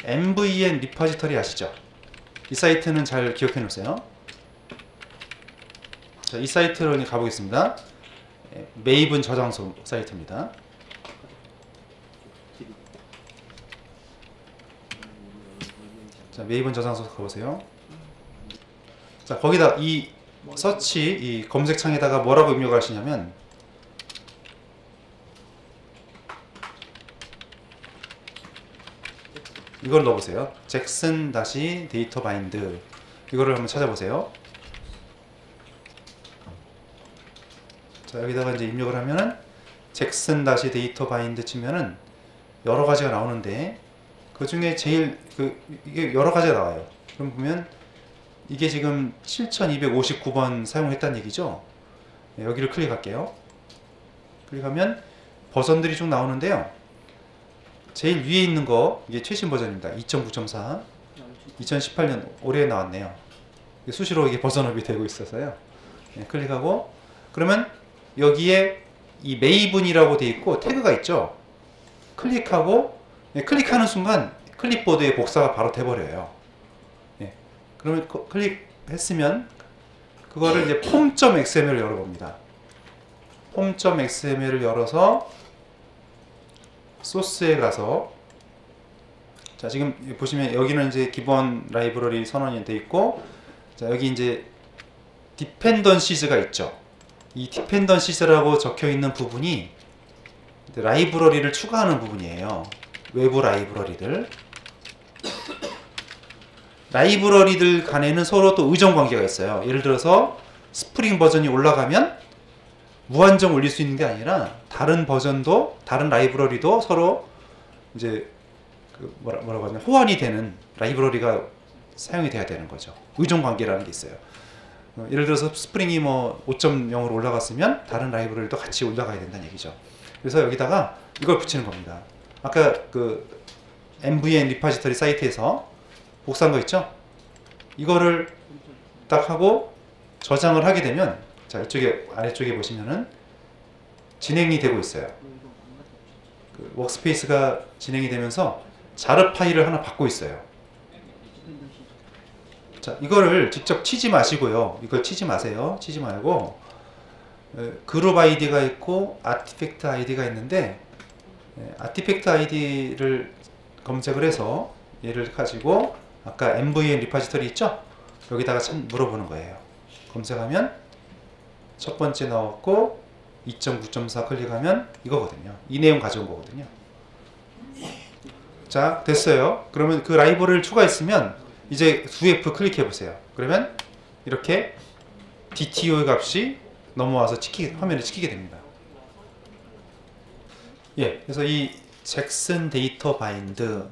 MVN 리퍼지터리 아시죠? 이 사이트는 잘 기억해 놓으세요. 자, 이 사이트로 가보겠습니다. 메이븐 저장소 사이트입니다. 자, 메이븐 저장소 가보세요. 자, 거기다 이 서치, 이 검색창에다가 뭐라고 입력을 하시냐면, 이걸 넣어보세요. 잭슨 다시 데이터 바인드 이거를 한번 찾아보세요. 자, 여기다가 이제 입력을 하면은 잭슨 다시 데이터 바인드 치면은 여러 가지가 나오는데 그 중에 제일 이게 여러 가지가 나와요. 그럼 보면 이게 지금 7259번 사용했다는 얘기죠. 네, 여기를 클릭할게요. 클릭하면 버전들이 쭉 나오는데요. 제일 위에 있는 거 이게 최신 버전입니다. 2.9.4 2018년 올해 나왔네요. 수시로 이게 버전업이 되고 있어서요. 네, 클릭하고 그러면 여기에 이 메이븐이라고 되어 있고 태그가 있죠. 클릭하고 네, 클릭하는 순간 클립보드에 복사가 바로 돼버려요. 네, 그러면 클릭했으면 그거를 이제 폼.xml을 열어봅니다. 폼.xml을 열어서 소스에 가서 자 지금 보시면 여기는 이제 기본 라이브러리 선언이 돼 있고 자 여기 이제 디펜던시즈가 있죠. 이 디펜던시즈라고 적혀 있는 부분이 라이브러리를 추가하는 부분이에요. 외부 라이브러리들 간에는 서로 또 의존 관계가 있어요. 예를 들어서 스프링 버전이 올라가면 무한정 올릴 수 있는 게 아니라 다른 버전도 다른 라이브러리도 서로 이제 뭐라고 하냐 호환이 되는 라이브러리가 사용이 돼야 되는 거죠. 의존 관계라는 게 있어요. 예를 들어서 스프링이 뭐 5.0으로 올라갔으면 다른 라이브러리도 같이 올라가야 된다는 얘기죠. 그래서 여기다가 이걸 붙이는 겁니다. 아까 그 MVN 리파지터리 사이트에서 복사한 거 있죠? 이거를 딱 하고 저장을 하게 되면 자 이쪽에 아래쪽에 보시면은 진행이 되고 있어요. 그 워크스페이스가 진행이 되면서 자르 파일을 하나 받고 있어요. 자 이거를 직접 치지 마시고요. 이걸 치지 마세요. 치지 말고 그룹 아이디가 있고 아티팩트 아이디가 있는데 아티팩트 아이디를 검색을 해서 얘를 가지고 아까 MVN 리파지터리 있죠? 여기다가 물어보는 거예요. 검색하면 첫 번째 나왔고 2.9.4 클릭하면 이거거든요. 이 내용 가져온 거거든요. 자 됐어요. 그러면 그 라이브러리를 추가했으면 이제 2F 클릭해 보세요. 그러면 이렇게 DTO 값이 넘어와서 화면에 찍히게 됩니다. 예, 그래서 이 잭슨 데이터 바인드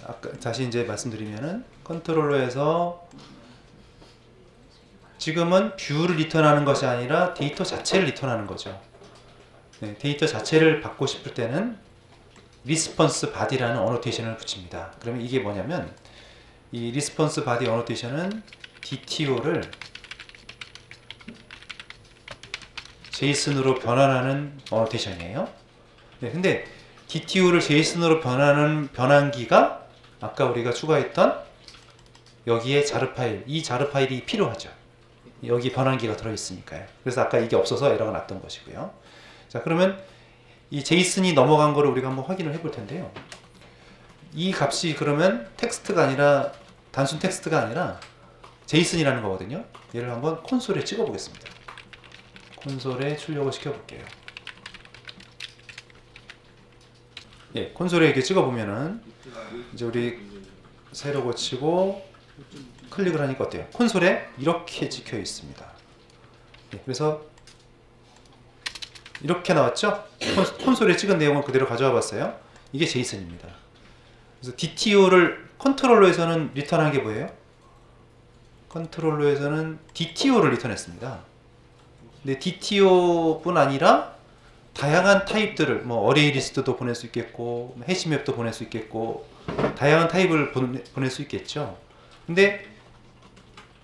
아까 다시 이제 말씀드리면은 컨트롤러에서 지금은 뷰를 리턴하는 것이 아니라 데이터 자체를 리턴하는 거죠. 네, 데이터 자체를 받고 싶을 때는 리스폰스 바디라는 어노테이션을 붙입니다. 그러면 이게 뭐냐면 이 리스폰스 바디 어노테이션은 DTO를 제이슨으로 변환하는 어노테이션이에요. 네, 근데 DTO를 제이슨으로 변하는 변환기가 아까 우리가 추가했던 여기에 자르 파일, 이 자르 파일이 필요하죠. 여기 변환기가 들어있으니까요. 그래서 아까 이게 없어서 에러가 났던 것이고요. 자, 그러면 이 제이슨이 넘어간 거를 우리가 한번 확인을 해볼 텐데요. 이 값이 그러면 텍스트가 아니라 단순 텍스트가 아니라 제이슨이라는 거거든요. 얘를 한번 콘솔에 찍어 보겠습니다. 콘솔에 출력을 시켜 볼게요. 예, 콘솔에 이렇게 찍어 보면은 이제 우리 새로 고치고 클릭을 하니까 어때요? 콘솔에 이렇게 찍혀 있습니다. 예, 그래서 이렇게 나왔죠? 콘솔에 찍은 내용을 그대로 가져와 봤어요. 이게 제이슨입니다. 그래서 DTO를 컨트롤러에서는 리턴한 게 뭐예요? 컨트롤러에서는 DTO를 리턴했습니다. 근데 DTO뿐 아니라 다양한 타입들을 뭐 어레이 리스트도 보낼 수 있겠고 해시맵도 보낼 수 있겠고 다양한 타입을 보낼 수 있겠죠. 근데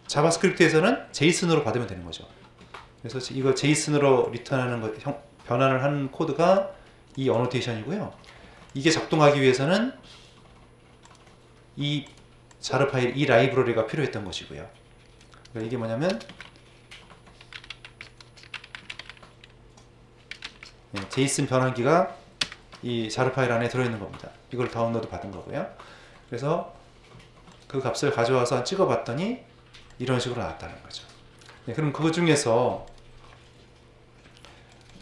자바스크립트에서는 제이슨으로 받으면 되는 거죠. 그래서 이거 제이슨으로 리턴하는 거 변환을 하는 코드가 이 어노테이션이고요. 이게 작동하기 위해서는 이 자르 파일, 이 라이브러리가 필요했던 것이고요. 그러니까 이게 뭐냐면 제이슨 변환기가 이 자르 파일 안에 들어있는 겁니다. 이걸 다운로드 받은 거고요. 그래서 그 값을 가져와서 찍어 봤더니 이런 식으로 나왔다는 거죠. 네, 그럼 그 중에서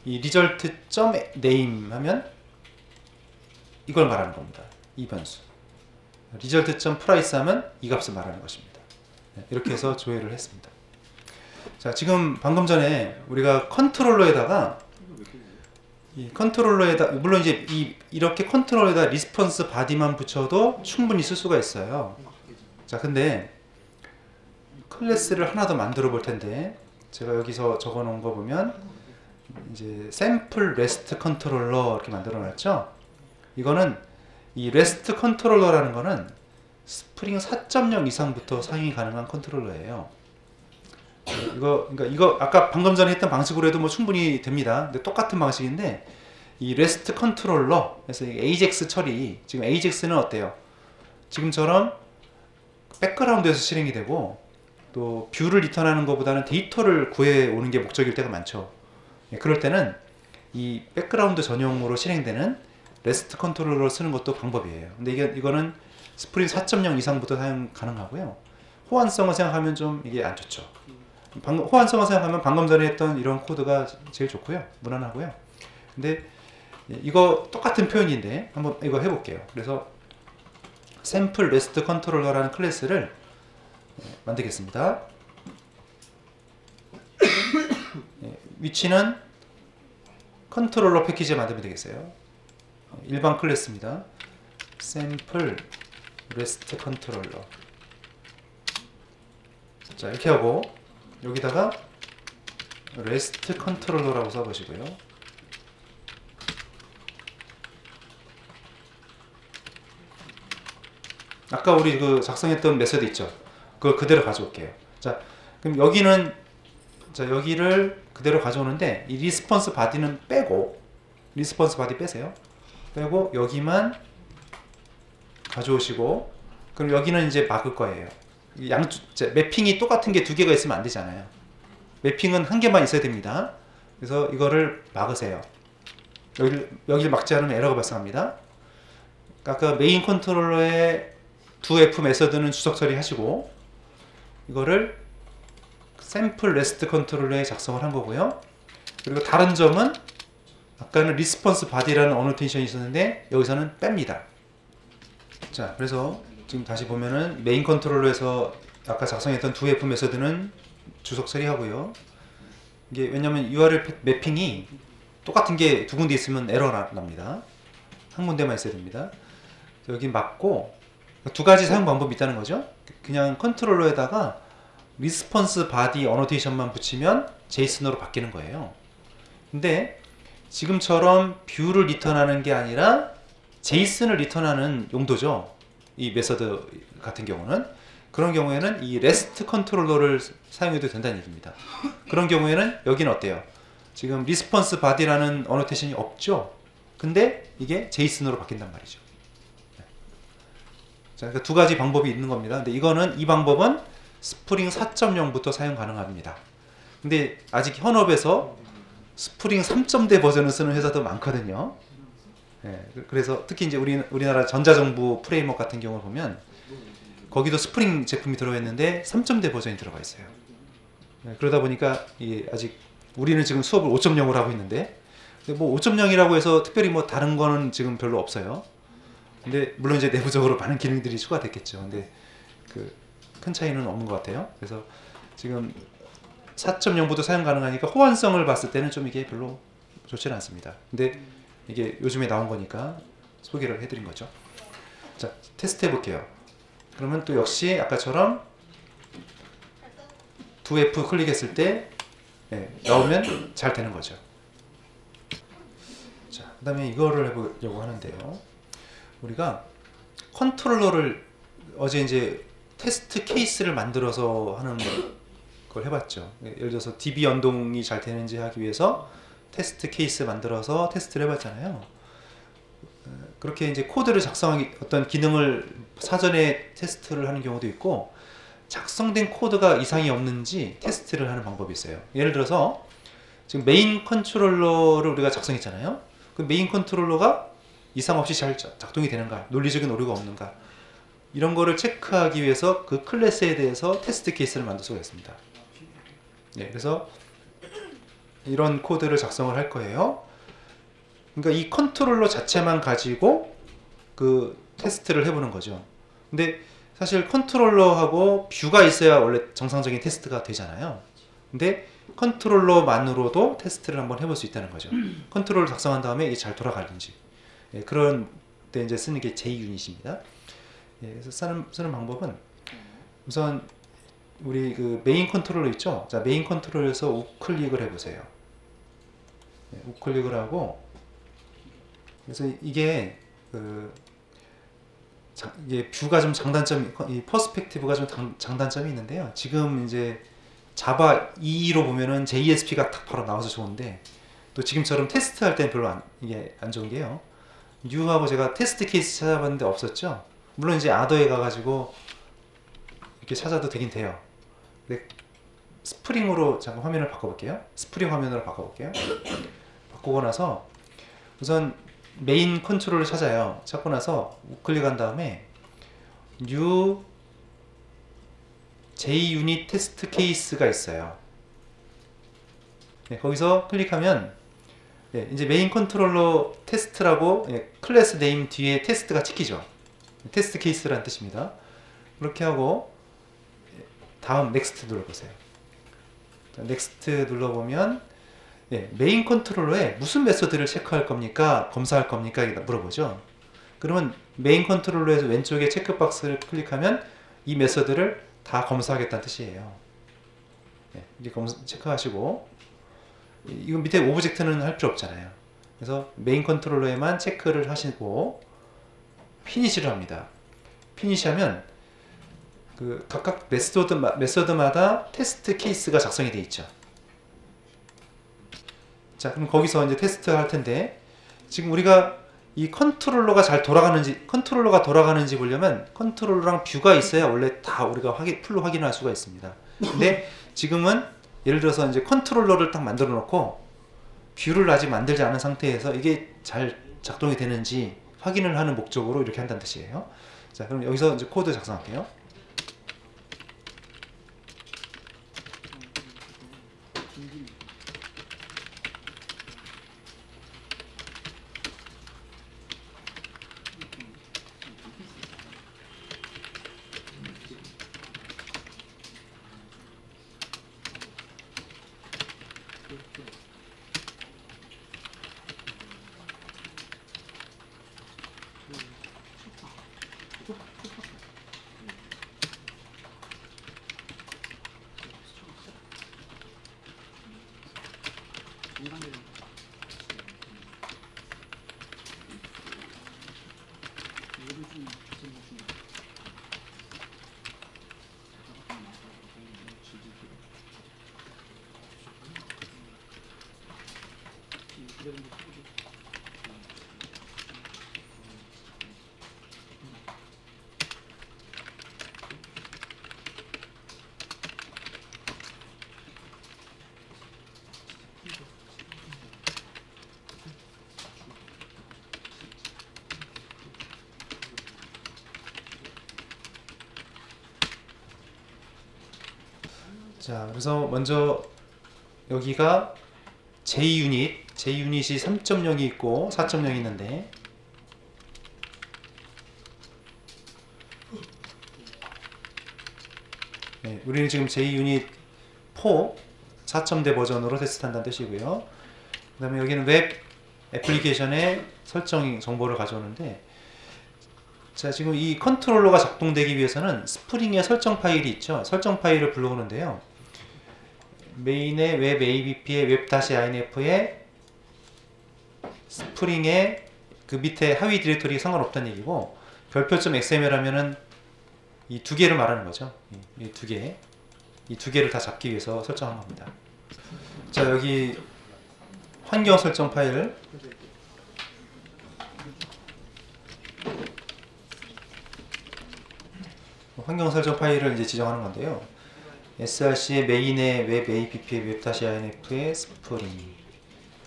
이 result.name 하면 이걸 말하는 겁니다. 이 변수. result.price 하면 이 값을 말하는 것입니다. 이렇게 해서 조회를 했습니다. 자, 지금 방금 전에 우리가 컨트롤러에다가 물론 이제 이렇게 컨트롤러에다 리스폰스 바디만 붙여도 충분히 쓸 수가 있어요. 자, 근데 클래스를 하나 더 만들어 볼 텐데, 제가 여기서 적어 놓은 거 보면 이제 샘플 레스트 컨트롤러 이렇게 만들어 놨죠. 이거는 이 레스트 컨트롤러라는 거는 스프링 4.0 이상부터 사용이 가능한 컨트롤러예요. 그러니까 이거 아까 방금 전에 했던 방식으로 해도 뭐 충분히 됩니다. 근데 똑같은 방식인데, 이 REST 컨트롤러, 그래서 AJAX 처리, 지금 AJAX는 어때요? 지금처럼 백그라운드에서 실행이 되고, 또 뷰를 리턴하는 것보다는 데이터를 구해 오는 게 목적일 때가 많죠. 그럴 때는 이 백그라운드 전용으로 실행되는 REST 컨트롤러를 쓰는 것도 방법이에요. 근데 이거는 스프링 4.0 이상부터 사용 가능하고요. 호환성을 생각하면 좀 이게 안 좋죠. 호환성을 생각하면 방금 전에 했던 이런 코드가 제일 좋고요. 무난하고요. 근데 이거 똑같은 표현인데 한번 이거 해볼게요. 그래서 샘플 레스트 컨트롤러라는 클래스를 만들겠습니다. 위치는 컨트롤러 패키지에 만들면 되겠어요. 일반 클래스입니다. 샘플 레스트 컨트롤러. 자, 이렇게 하고 여기다가 레스트 컨트롤러라고 써보시고요. 아까 우리 그 작성했던 메소드 있죠? 그걸 그대로 가져올게요. 자, 그럼 여기를 그대로 가져오는데 이 리스폰스 바디는 빼고, 리스폰스 바디 빼세요. 빼고 여기만 가져오시고, 그럼 여기는 이제 막을 거예요. 매핑이 똑같은 게 두 개가 있으면 안 되잖아요. 매핑은 한 개만 있어야 됩니다. 그래서 이거를 막으세요. 여기를 막지 않으면 에러가 발생합니다. 아까 메인 컨트롤러의 doF 메서드는 주석 처리하시고, 이거를 샘플 레스트 컨트롤러에 작성을 한 거고요. 그리고 다른 점은 아까는 리스폰스 바디라는 어노테이션이 있었는데 여기서는 뺍니다. 자, 그래서 지금 다시 보면은 메인 컨트롤러에서 아까 작성했던 doF 메서드는 주석 처리하고요. 이게 왜냐면 URL 매핑이 똑같은 게 두 군데 있으면 에러가 납니다. 한 군데만 있어야 됩니다. 여기 막고, 두 가지 사용 방법이 있다는 거죠. 그냥 컨트롤러에다가 리스폰스 바디 어노테이션만 붙이면 제이슨으로 바뀌는 거예요. 근데 지금처럼 뷰를 리턴하는 게 아니라 제이슨을 리턴하는 용도죠. 이 메서드 같은 경우는. 그런 경우에는 이 REST 컨트롤러를 사용해도 된다는 얘기입니다. 그런 경우에는 여기는 어때요? 지금 리스폰스 바디라는 어노테이션이 없죠. 근데 이게 제이슨으로 바뀐단 말이죠. 자, 그러니까 두 가지 방법이 있는 겁니다. 근데 이 방법은 스프링 4.0부터 사용 가능합니다. 근데 아직 현업에서 스프링 3.0 버전을 쓰는 회사도 많거든요. 그래서 특히 이제 우리나라 전자정부 프레임워크 같은 경우를 보면 거기도 스프링 제품이 들어있는데 3.0 버전이 들어가 있어요. 그러다 보니까 아직 우리는 지금 수업을 5.0으로 하고 있는데, 근데 뭐 5.0이라고 해서 특별히 뭐 다른 거는 지금 별로 없어요. 근데 물론 이제 내부적으로 많은 기능들이 추가됐겠죠. 근데 큰 차이는 없는 것 같아요. 그래서 지금 4.0부터 사용 가능하니까 호환성을 봤을 때는 좀 이게 별로 좋지는 않습니다. 근데 이게 요즘에 나온 거니까 소개를 해드린 거죠. 자, 테스트 해볼게요. 그러면 또 역시 아까처럼 doF 클릭했을 때 나오면 잘 되는 거죠. 자, 그 다음에 이거를 해보려고 하는데요. 우리가 컨트롤러를 어제 이제 테스트 케이스를 만들어서 하는 걸 해봤죠. 예를 들어서 DB 연동이 잘 되는지 하기 위해서 테스트 케이스 만들어서 테스트를 해봤잖아요. 그렇게 이제 코드를 작성하기, 어떤 기능을 사전에 테스트를 하는 경우도 있고, 작성된 코드가 이상이 없는지 테스트를 하는 방법이 있어요. 예를 들어서 지금 메인 컨트롤러를 우리가 작성했잖아요. 그 메인 컨트롤러가 이상 없이 잘 작동이 되는가, 논리적인 오류가 없는가, 이런 거를 체크하기 위해서 그 클래스에 대해서 테스트 케이스를 만들 수가 있습니다. 그래서 이런 코드를 작성을 할 거예요. 그러니까 이 컨트롤러 자체만 가지고 그 테스트를 해보는 거죠. 근데 사실 컨트롤러하고 뷰가 있어야 원래 정상적인 테스트가 되잖아요. 근데 컨트롤러만으로도 테스트를 한번 해볼 수 있다는 거죠. 컨트롤을 작성한 다음에 이게 잘 돌아가는지. 예, 그런 때 이제 쓰는 게 JUnit입니다. 예, 그래서 쓰는 방법은 우선 우리 그 메인 컨트롤러 있죠? 자, 메인 컨트롤러에서 우클릭을 해보세요. 예, 우클릭을 하고, 그래서 이게 이게 뷰가 좀 장단점이, 이 퍼스펙티브가 좀 장단점이 있는데요. 지금 이제 자바 2로 보면은 JSP가 딱 바로 나와서 좋은데, 또 지금처럼 테스트할 때는 별로 이게 안 좋은 게요. U하고 제가 테스트 케이스 찾아봤는데 없었죠. 물론 이제 아더에 가가지고 이렇게 찾아도 되긴 돼요. 근데 스프링으로 잠깐 화면을 바꿔볼게요. 스프링 화면으로 바꿔볼게요. 바꾸고 나서 우선 메인 컨트롤을 찾아요. 찾고 나서 우클릭한 다음에 New JUnit 테스트 케이스가 있어요. 네, 거기서 클릭하면 예, 이제 메인 컨트롤러 테스트라고 예, 클래스 네임 뒤에 테스트가 찍히죠. 테스트 케이스라는 뜻입니다. 그렇게 하고 다음 넥스트 눌러보세요. 넥스트 눌러보면 예, 메인 컨트롤러에 무슨 메서드를 체크할 겁니까? 검사할 겁니까? 물어보죠. 그러면 메인 컨트롤러에서 왼쪽에 체크박스를 클릭하면 이 메서드를 다 검사하겠다는 뜻이에요. 예, 이제 체크하시고 이건 밑에 오브젝트는 할 필요 없잖아요. 그래서 메인 컨트롤러에만 체크를 하시고 피니시를 합니다. 피니시하면 그 각각 메서드마다 테스트 케이스가 작성이 되어 있죠. 자, 그럼 거기서 이제 테스트 할 텐데 지금 우리가 이 컨트롤러가 돌아가는지 보려면 컨트롤러랑 뷰가 있어야 원래 다 우리가 풀로 확인할 수가 있습니다. 근데 지금은 예를 들어서 이제 컨트롤러를 딱 만들어 놓고 뷰를 아직 만들지 않은 상태에서 이게 잘 작동이 되는지 확인을 하는 목적으로 이렇게 한다는 뜻이에요. 자, 그럼 여기서 이제 코드 작성할게요. 자, 그래서 먼저 여기가 JUnit이 3.0이 있고 4.0이 있는데 네, 우리는 지금 JUnit 4 4.0 버전으로 테스트한다는 뜻이고요. 그 다음에 여기는 웹 애플리케이션의 설정 정보를 가져오는데 자, 지금 이 컨트롤러가 작동되기 위해서는 스프링의 설정 파일이 있죠. 설정 파일을 불러오는데요. 메인의 웹 ABP의 web-inf에 스프링의 그 밑에 하위 디렉터리 상관없다는 얘기고 별표.xml 하면은 이 두 개를 말하는 거죠. 이 두 개를 다 잡기 위해서 설정한 겁니다. 자, 여기 환경 설정 파일 환경 설정 파일을 이제 지정하는 건데요. src의 메인의 웹 app의 web-inf의 스프링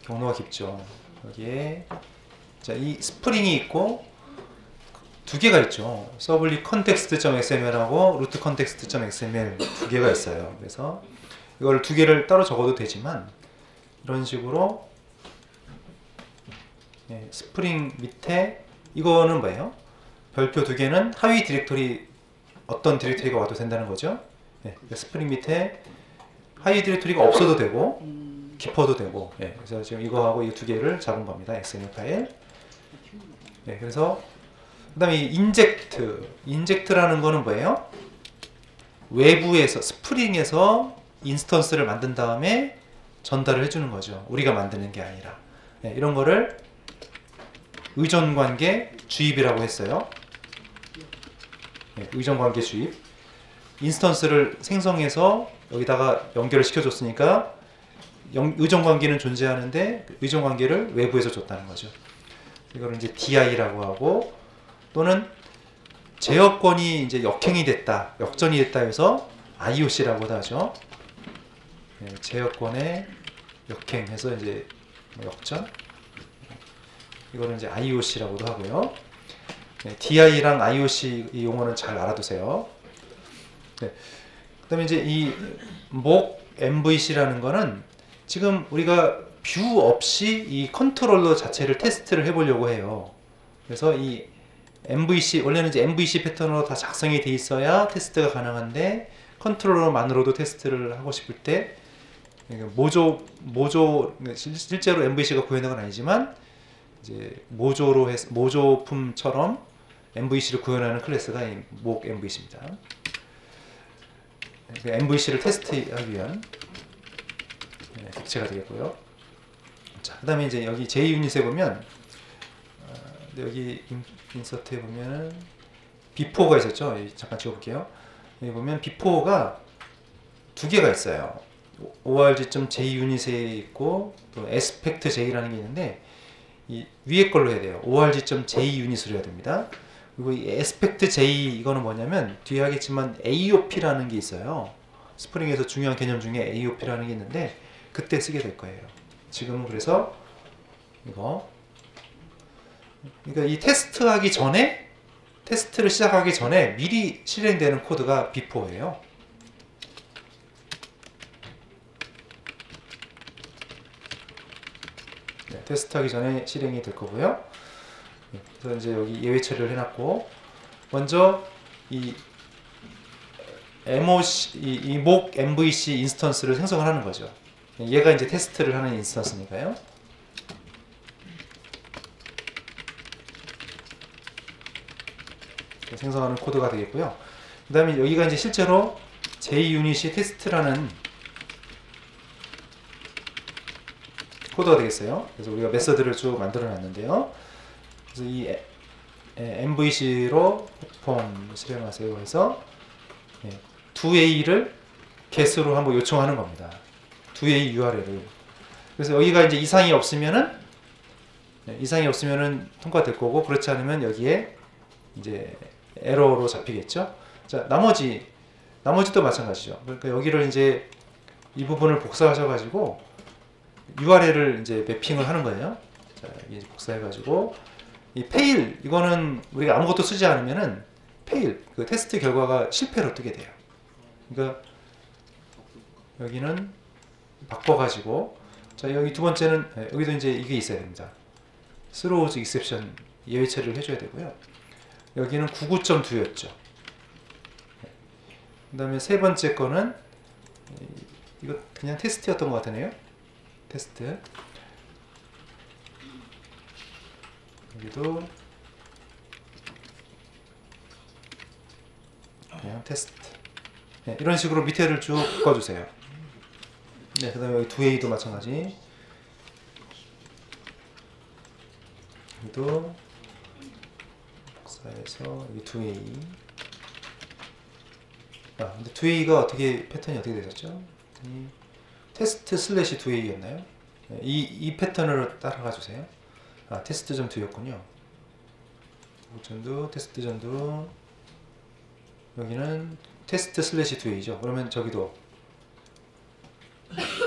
경로가 깊죠. 여기에 자, 이 스프링이 있고 두 개가 있죠. 서블릿 context.xml하고 root context.xml 두 개가 있어요. 그래서 이걸 두 개를 따로 적어도 되지만 이런 식으로 스프링 밑에 이거는 뭐예요? 별표 두 개는 하위 디렉토리 어떤 디렉토리가 와도 된다는 거죠. 네, 스프링 밑에 하위 디렉토리가 없어도 되고 깊어도 되고. 네, 그래서 지금 이거하고 이 두 개를 잡은 겁니다. XML 파일. 네, 그래서 그다음에 이 인젝트라는 거는 뭐예요? 외부에서 스프링에서 인스턴스를 만든 다음에 전달을 해주는 거죠. 우리가 만드는 게 아니라. 네, 이런 거를 의존관계 주입이라고 했어요. 네, 의존관계 주입. 인스턴스를 생성해서 여기다가 연결을 시켜줬으니까 의존관계는 존재하는데 의존관계를 외부에서 줬다는 거죠. 이거를 이제 DI라고 하고, 또는 제어권이 이제 역행이 됐다, 역전이 됐다 해서 IOC라고도 하죠. 네, 제어권의 역행해서 이제 역전. 이거는 이제 IOC라고도 하고요. 네, DI랑 IOC 이 용어는 잘 알아두세요. 네. 그다음에 이제 이 mock MVC라는 거는 지금 우리가 뷰 없이 이 컨트롤러 자체를 테스트를 해보려고 해요. 그래서 이 MVC, 원래는 이제 MVC 패턴으로 다 작성이 돼 있어야 테스트가 가능한데, 컨트롤러만으로도 테스트를 하고 싶을 때 실제로 MVC가 구현된 건 아니지만 이제 모조품처럼 MVC를 구현하는 클래스가 이 mock MVC입니다. MVC를 테스트하기 위한 객체가 되겠고요. 자, 그다음에 이제 여기 JUnit에 보면 여기 인서트에 보면 비포가 있었죠. 잠깐 지워볼게요. 여기 보면 비포가 두 개가 있어요. org.junit에 있고 또 aspect.j라는 게 있는데, 이 위에 걸로 해야 돼요. org.junit으로 해야 됩니다. 그리고 이 aspect.j 이거는 뭐냐면 뒤에 하겠지만 AOP라는 게 있어요. 스프링에서 중요한 개념 중에 AOP라는 게 있는데 그때 쓰게 될 거예요. 지금은 그래서 이거, 그러니까 이 테스트를 시작하기 전에 미리 실행되는 코드가 before예요. 네, 테스트하기 전에 실행이 될 거고요. 그래서 이제 여기 예외 처리를 해놨고, 먼저 이 mock MVC 인스턴스를 생성을 하는 거죠. 얘가 이제 테스트를 하는 인스턴스니까요. 생성하는 코드가 되겠고요. 그 다음에 여기가 이제 실제로 JUnit이 테스트라는 코드가 되겠어요. 그래서 우리가 메서드를 쭉 만들어 놨는데요. 그래서 이 MVC로 perform 실행하세요 해서 2A를 get으로 한번 요청하는 겁니다. 2A URL을. 그래서 여기가 이제 이상이 없으면은 통과될 거고, 그렇지 않으면 여기에 이제 에러로 잡히겠죠. 자, 나머지도 마찬가지죠. 그러니까 여기를 이제 이 부분을 복사하셔가지고 URL을 이제 매핑을 하는 거예요. 자, 여기 복사해가지고 이 fail, 이거는 우리가 아무것도 쓰지 않으면은 fail, 그 테스트 결과가 실패로 뜨게 돼요. 그러니까 여기는 바꿔가지고, 자, 여기 두 번째는 여기도 이제 이게 있어야 됩니다. throws exception 예외 처리를 해줘야 되고요. 여기는 99.2였죠. 그 다음에 세 번째 거는 이거 그냥 테스트였던 것 같으네요. 테스트. 여기도 그냥 테스트. 네, 이런 식으로 밑에를 쭉 바꿔주세요. 네, 그 다음에 여기 2A도 마찬가지. 여기도 복사해서 여기 2A. 근데 2A가 어떻게, 패턴이 어떻게 되셨죠? 테스트 슬래시 2A였나요? 네, 이 패턴으로 따라가 주세요. 테스트 점 2였군요. 전두, 테스트 전두. 여기는 테스트 슬래시 2A죠. 그러면 저기도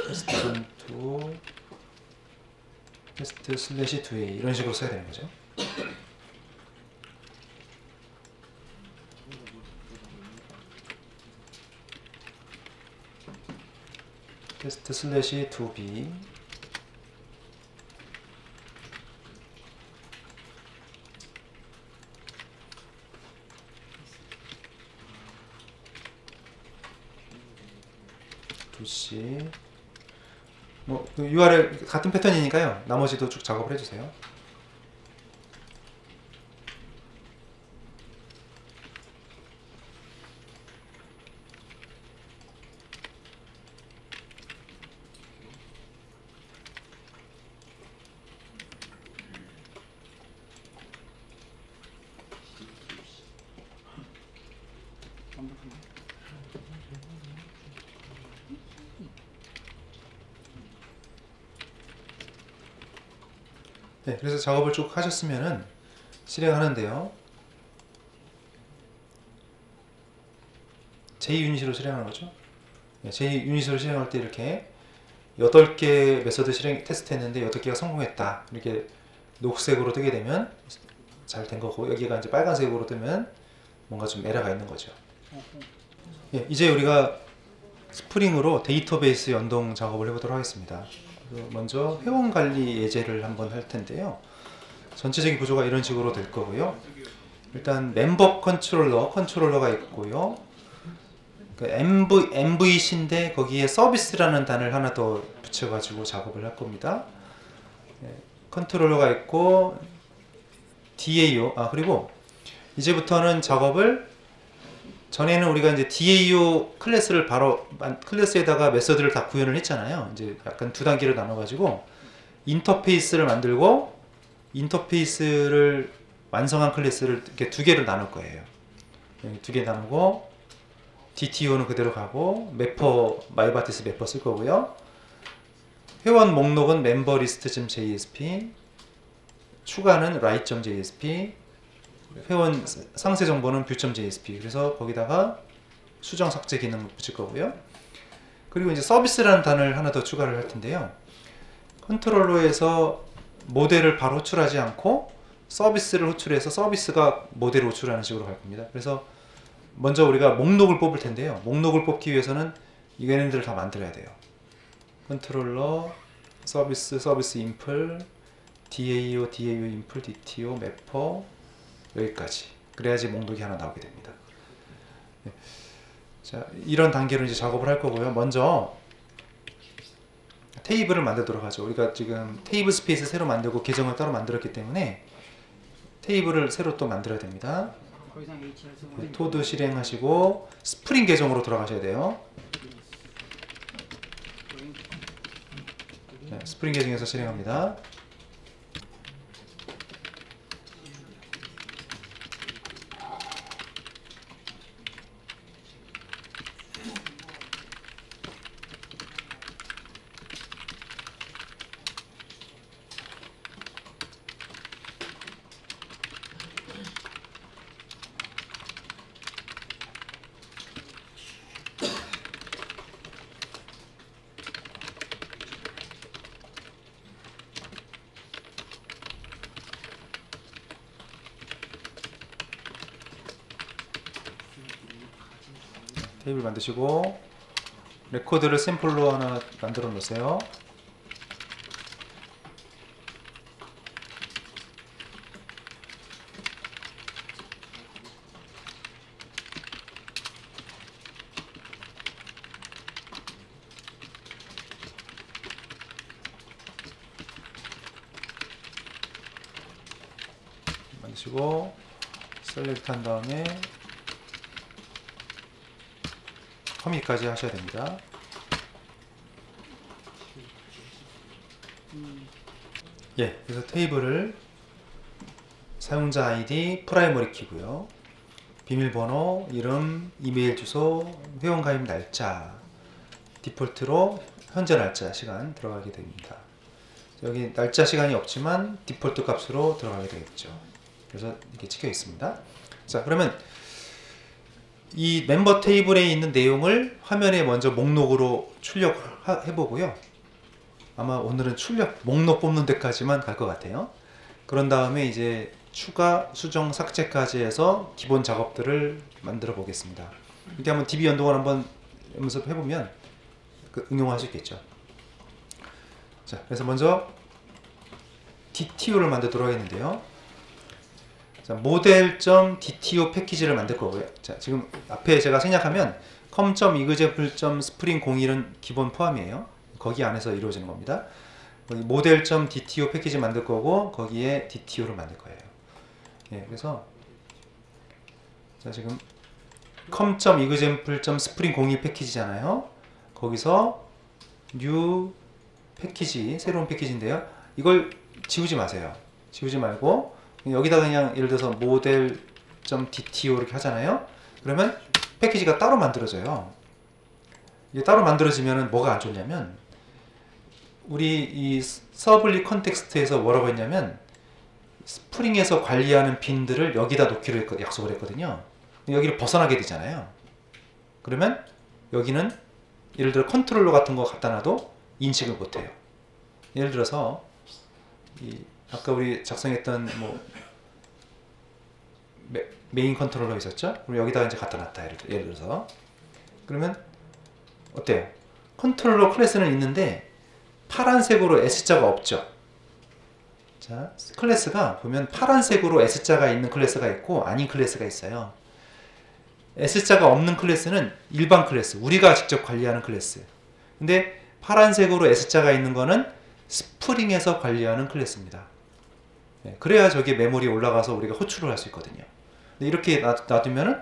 테스트 점 2, 테스트 슬래시 2A 이런 식으로 써야 되는 거죠. 테스트 슬래시 2B. 2C 뭐 URL 같은 패턴이니까요. 나머지도 쭉 작업을 해주세요. 네, 그래서 작업을 쭉 하셨으면은 실행하는데요. j-유닛으로 실행하는 거죠. 네, j-유닛으로 실행할 때 이렇게 8개 메서드 실행 테스트 했는데 8개가 성공했다. 이렇게 녹색으로 뜨게 되면 잘 된 거고, 여기가 이제 빨간색으로 뜨면 뭔가 좀 에러가 있는 거죠. 예, 이제 우리가 스프링으로 데이터베이스 연동 작업을 해보도록 하겠습니다. 먼저 회원 관리 예제를 한번 할 텐데요. 전체적인 구조가 이런 식으로 될 거고요. 일단 멤버 컨트롤러가 있고요. 그 MVC인데 거기에 서비스라는 단어를 하나 더 붙여가지고 작업을 할 겁니다. 네, 컨트롤러가 있고 DAO 그리고 이제부터는 작업을 전에는 우리가 이제 DAO 클래스를 바로 클래스에다가 메서드를 다 구현을 했잖아요. 이제 약간 두 단계로 나눠가지고 인터페이스를 만들고 인터페이스를 완성한 클래스를 이렇게 두 개로 나눌 거예요. 두 개 나누고 DTO는 그대로 가고 매퍼 마이바티스 매퍼 쓸 거고요. 회원 목록은 memberlist.jsp, 추가는 write.jsp, 회원 상세 정보는 view.jsp. 그래서 거기다가 수정 삭제 기능 붙일 거고요. 그리고 이제 서비스라는 단어를 하나 더 추가를 할 텐데요. 컨트롤러에서 모델을 바로 호출하지 않고 서비스를 호출해서 서비스가 모델을 호출하는 식으로 갈 겁니다. 그래서 먼저 우리가 목록을 뽑을 텐데요. 목록을 뽑기 위해서는 얘네들을 다 만들어야 돼요. 컨트롤러, 서비스 인플, DAO 인플, DTO, 매퍼 여기까지. 그래야지 목록이 하나 나오게 됩니다. 네. 자, 이런 단계로 이제 작업을 할 거고요. 먼저 테이블을 만들도록 하죠. 우리가 지금 테이블 스페이스 새로 만들고 계정을 따로 만들었기 때문에 테이블을 새로 또 만들어야 됩니다. 네, 토드 실행하시고 스프링 계정으로 들어가셔야 돼요. 네, 스프링 계정에서 실행합니다. 테이블 만드시고 레코드를 샘플로 하나 만들어 놓으세요. 만드시고 셀렉트 한 다음에 커밋까지 하셔야 됩니다. 예, 그래서 테이블을 사용자 아이디 프라이머리 키고요. 비밀번호, 이름, 이메일 주소, 회원 가입 날짜, 디폴트로 현재 날짜 시간 들어가게 됩니다. 여기 날짜 시간이 없지만 디폴트 값으로 들어가게 되겠죠. 그래서 이렇게 찍혀 있습니다. 자, 그러면 이 멤버 테이블에 있는 내용을 화면에 먼저 목록으로 출력해 보고요. 아마 오늘은 목록 뽑는 데까지만 갈 것 같아요. 그런 다음에 이제 추가, 수정, 삭제까지 해서 기본 작업들을 만들어 보겠습니다. 이렇게 한번 DB 연동을 한번 연습해 보면 응용할 수 있겠죠. 자, 그래서 먼저 DTO를 만들도록 하겠는데요. 자, model.dto 패키지를 만들 거고요. 자, 지금 앞에 제가 생략하면 com.example.spring01은 기본 포함이에요. 거기 안에서 이루어지는 겁니다. model.dto 패키지 만들 거고 거기에 dto를 만들 거예요. 예, 그래서 자 지금 com.example.spring01 패키지잖아요. 거기서 new 패키지, 새로운 패키지인데요. 이걸 지우지 마세요. 지우지 말고 여기다가 그냥 예를 들어서 model.dto 이렇게 하잖아요. 그러면 패키지가 따로 만들어져요. 이게 따로 만들어지면 뭐가 안 좋냐면 우리 이 서블릿 컨텍스트에서 뭐라고 했냐면 스프링에서 관리하는 빈들을 여기다 놓기로 약속을 했거든요. 여기를 벗어나게 되잖아요. 그러면 여기는 예를 들어 컨트롤러 같은 거 갖다 놔도 인식을 못해요. 예를 들어서 아까 우리 작성했던 뭐 메인 컨트롤러 있었죠? 그럼 여기다가 이제 갖다 놨다 예를 들어서 그러면 어때요? 컨트롤러 클래스는 있는데 파란색으로 S자가 없죠. 자, 클래스가 보면 파란색으로 S자가 있는 클래스가 있고 아닌 클래스가 있어요. S자가 없는 클래스는 일반 클래스, 우리가 직접 관리하는 클래스. 근데 파란색으로 S자가 있는 거는 스프링에서 관리하는 클래스입니다. 네, 그래야 저기 메모리에 올라가서 우리가 호출을 할 수 있거든요. 근데 이렇게 놔두면은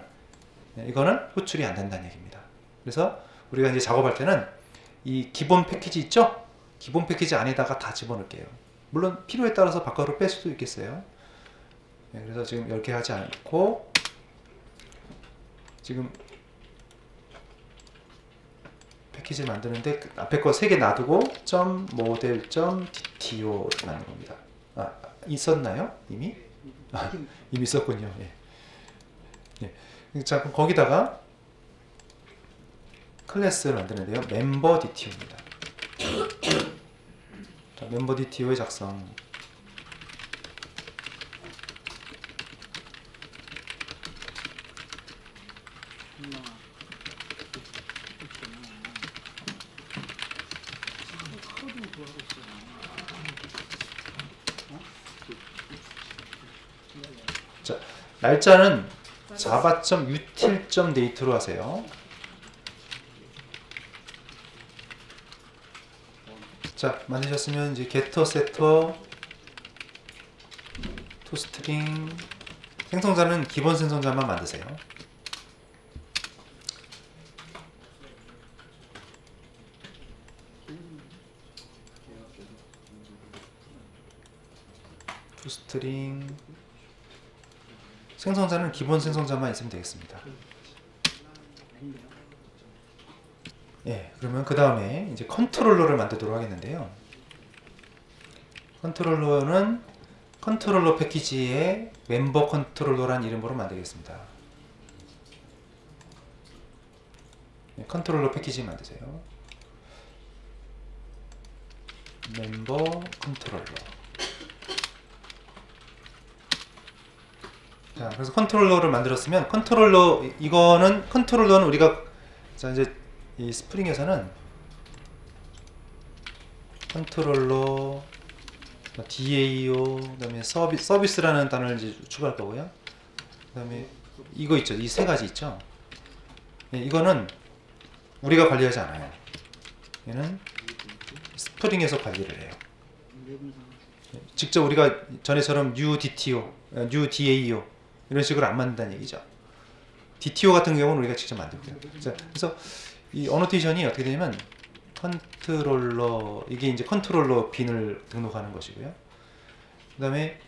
이거는 호출이 안 된다는 얘기입니다. 그래서 우리가 이제 작업할 때는 이 기본 패키지 있죠? 기본 패키지 안에다가 다 집어넣을게요. 물론 필요에 따라서 바깥으로 뺄 수도 있겠어요. 네, 그래서 지금 이렇게 하지 않고 지금 패키지를 만드는데 앞에 거 3개 놔두고 .model.dto 만든 겁니다. 아, 있었나요? 이미? 아, 이미 있었군요. 예. 예. 자, 그럼 거기다가 클래스를 만드는데요. member dto입니다. 자, member dto의 작성. 자, 날짜는 java.util.date로 하세요. 자, 만드셨으면 이제 getter, setter, toString 생성자는 기본 생성자만 만드세요. toString 생성자는 기본 생성자만 있으면 되겠습니다. 예, 그러면 그 다음에 이제 컨트롤러를 만들도록 하겠는데요. 컨트롤러는 컨트롤러 패키지에 멤버 컨트롤러란 이름으로 만들겠습니다. 예, 컨트롤러 패키지 만드세요. 멤버 컨트롤러. 자, 그래서 컨트롤러를 만들었으면 컨트롤러는 우리가 자 이제 이 스프링에서는 컨트롤러 DAO 그다음에 서비스라는 단어를 이제 추가할 거고요. 그다음에 이거 있죠. 이 세 가지 있죠. 예, 이거는 우리가 관리하지 않아요. 얘는 스프링에서 관리를 해요. 직접 우리가 전에처럼 new DTO, new DAO 이런 식으로 안 만든다는 얘기죠. DTO 같은 경우는 우리가 직접 만듭니다. 자, 그래서 이 어노테이션이 어떻게 되냐면 컨트롤러, 이게 이제 컨트롤러 빈을 등록하는 것이고요. 그 다음에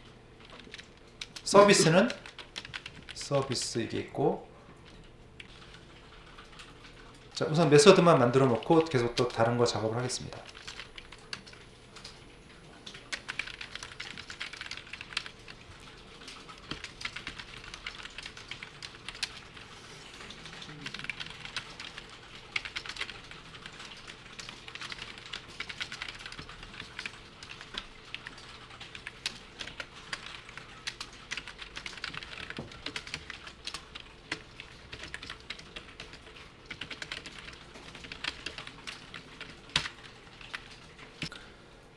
서비스는 서비스 이게 있고, 자, 우선 메서드만 만들어 놓고 계속 또 다른 거 작업을 하겠습니다.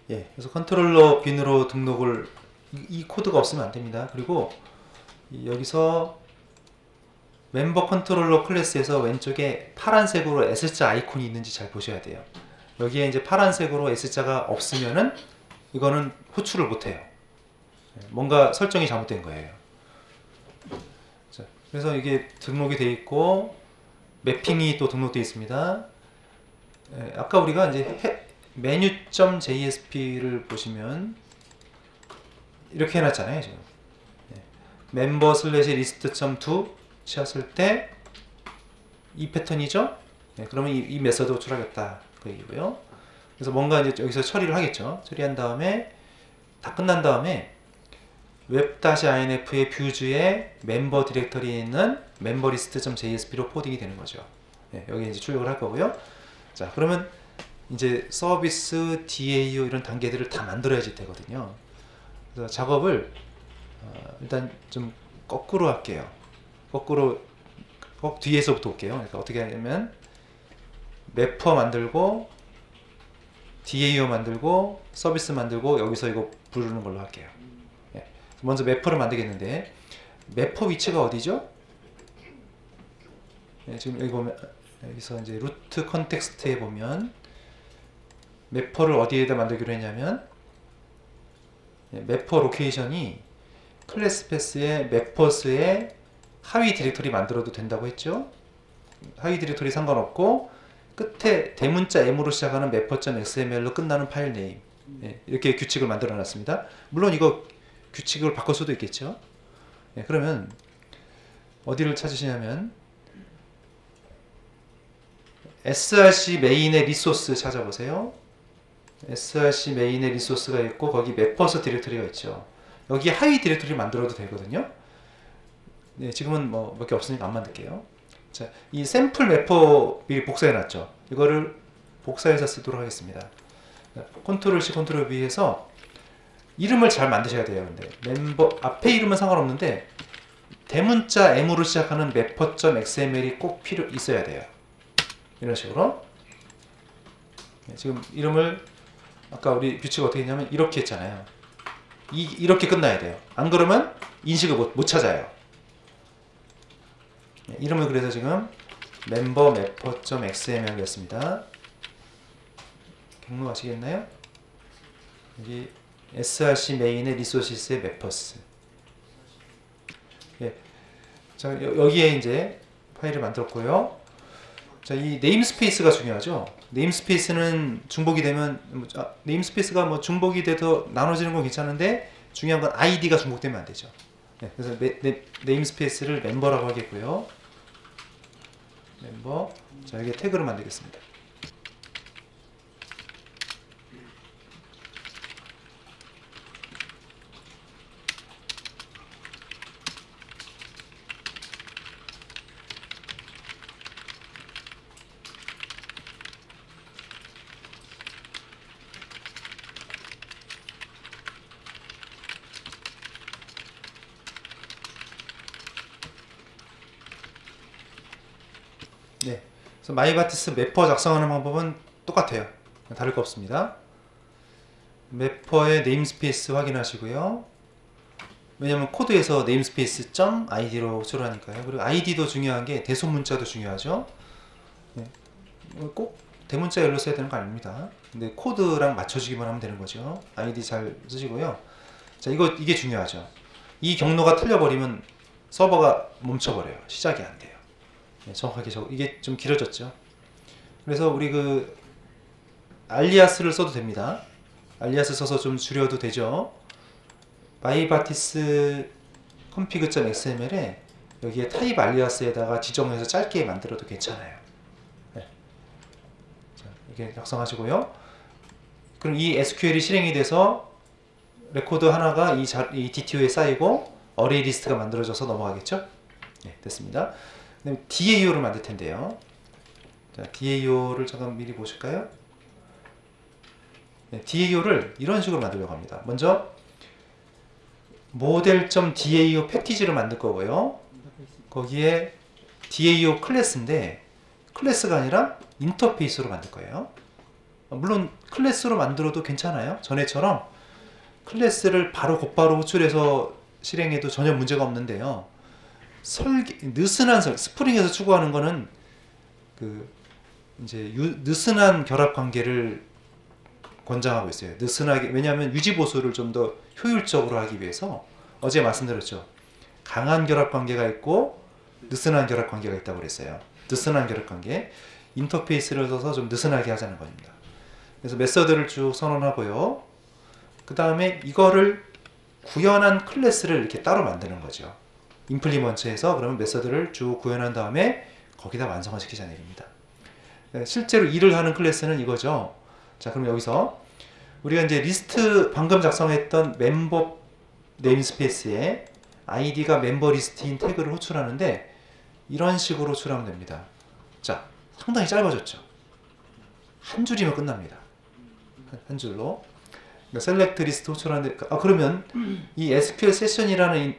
예, 그래서 컨트롤러 빈으로 등록을 이 코드가 없으면 안 됩니다. 그리고 여기서 멤버 컨트롤러 클래스에서 왼쪽에 파란색으로 S자 아이콘이 있는지 잘 보셔야 돼요. 여기에 이제 파란색으로 S자가 없으면은 이거는 호출을 못해요. 뭔가 설정이 잘못된 거예요. 자, 그래서 이게 등록이 되어 있고 매핑이 또 등록되어 있습니다. 아까 우리가 이제 menu.jsp를 보시면 이렇게 해놨잖아요. 지금 member slash list.to 치었을 때 이 패턴이죠. 그러면 이 메서드 호출하겠다 그 얘기고요. 그래서 뭔가 이제 여기서 처리를 하겠죠. 처리한 다음에 다 끝난 다음에 web-inf의 뷰즈에 멤버 디렉터리에 있는 memberlist.jsp로 포딩이 되는 거죠. 여기 이제 출력을 할 거고요. 자, 그러면 이제 서비스, DAO 이런 단계들을 다 만들어야지 되거든요. 그래서 작업을 일단 좀 거꾸로 할게요. 거꾸로 뒤에서부터 올게요. 그러니까 어떻게 하냐면 매퍼 만들고 DAO 만들고 서비스 만들고 여기서 이거 부르는 걸로 할게요. 먼저 매퍼를 만들겠는데 매퍼 위치가 어디죠? 지금 여기 보면 여기서 이제 루트 컨텍스트에 보면 매퍼를 어디에다 만들기로 했냐면 매퍼 로케이션이 클래스 패스의 매퍼스의 하위 디렉토리 만들어도 된다고 했죠. 하위 디렉토리 상관없고 끝에 대문자 m으로 시작하는 매퍼.xml로 끝나는 파일 네임 이렇게 규칙을 만들어 놨습니다. 물론 이거 규칙을 바꿀 수도 있겠죠. 그러면 어디를 찾으시냐면 src 메인의 리소스 찾아보세요. src 메인의 리소스가 있고 거기 매퍼스 디렉토리가 있죠. 여기 하위 디렉토리 만들어도 되거든요. 지금은 뭐 몇 개 없으니까 안 만들게요. 자, 이 샘플 매퍼 미리 복사해 놨죠. 이거를 복사해서 쓰도록 하겠습니다. 컨트롤 C, 컨트롤 V 해서 이름을 잘 만드셔야 돼요. 근데 멤버 앞에 이름은 상관없는데 대문자 M으로 시작하는 매퍼.xml이 꼭 필요 있어야 돼요. 이런 식으로. 지금 이름을 아까 우리 규칙 어떻게 했냐면 이렇게 했잖아요. 이렇게 끝나야 돼요. 안 그러면 인식을 못 찾아요. 이름을 그래서 지금 member mapper.xml 였습니다. 경로 아시겠나요? 여기 src 메인의 리소시스의 매퍼스. 자, 여기에 이제 파일을 만들었고요. 자, 이 네임스페이스가 중요하죠. 네임스페이스는 중복이 되면 네임스페이스가 뭐 중복이 돼도 나눠지는 건 괜찮은데 중요한 건 아이디가 중복되면 안 되죠. 그래서 네임스페이스를 멤버라고 하겠고요. 멤버. 자, 여기에 태그를 만들겠습니다. 네, 그래서 마이바티스 매퍼 작성하는 방법은 똑같아요. 다를 거 없습니다. 매퍼의 네임스페이스 확인하시고요. 왜냐면 코드에서 네임스페이스 .id로 호출하니까요. 그리고 id도 중요한 게 대소문자도 중요하죠. 꼭 대문자열로 써야 되는 거 아닙니다. 근데 코드랑 맞춰주기만 하면 되는 거죠. id 잘 쓰시고요. 자, 이게 중요하죠. 이 경로가 틀려버리면 서버가 멈춰버려요. 시작이 안 돼요. 정확하게 이게 좀 길어졌죠. 그래서 우리 그 알리아스를 써도 됩니다. 알리아스 써서 좀 줄여도 되죠. 마이바티스 config.xml에 여기에 타입 알리아스에다가 지정해서 짧게 만들어도 괜찮아요. 자, 이렇게 작성하시고요. 그럼 이 SQL이 실행이 돼서 레코드 하나가 이 DTO에 쌓이고 어레이 리스트가 만들어져서 넘어가겠죠. 됐습니다. 그다음에 DAO를 만들 텐데요. 자, DAO를 잠깐 미리 보실까요? DAO를 이런 식으로 만들려고 합니다. 먼저 model.dao 패키지를 만들 거고요. 거기에 DAO 클래스인데 클래스가 아니라 인터페이스로 만들 거예요. 물론 클래스로 만들어도 괜찮아요. 전에처럼 클래스를 곧바로 호출해서 실행해도 전혀 문제가 없는데요. 느슨한 스프링에서 추구하는 거는 그 이제 느슨한 결합 관계를 권장하고 있어요. 느슨하게, 왜냐하면 유지 보수를 좀 더 효율적으로 하기 위해서 어제 말씀드렸죠. 강한 결합 관계가 있고 느슨한 결합 관계가 있다고 그랬어요. 느슨한 결합 관계, 인터페이스를 써서 좀 느슨하게 하자는 겁니다. 그래서 메서드를 쭉 선언하고요. 그 다음에 이거를 구현한 클래스를 이렇게 따로 만드는 거죠. 임플리먼트에서 그러면 메서드를 쭉 구현한 다음에 거기다 완성을 시키자는 얘기입니다. 실제로 일을 하는 클래스는 이거죠. 자, 그럼 여기서 우리가 이제 리스트 방금 작성했던 멤버 네임스페이스에 아이디가 멤버 리스트인 태그를 호출하는데 이런 식으로 호출하면 됩니다. 자, 상당히 짧아졌죠. 한 줄이면 끝납니다. 한 줄로. 그러니까 셀렉트 리스트 호출하는데, 그러면 이 SQL 세션이라는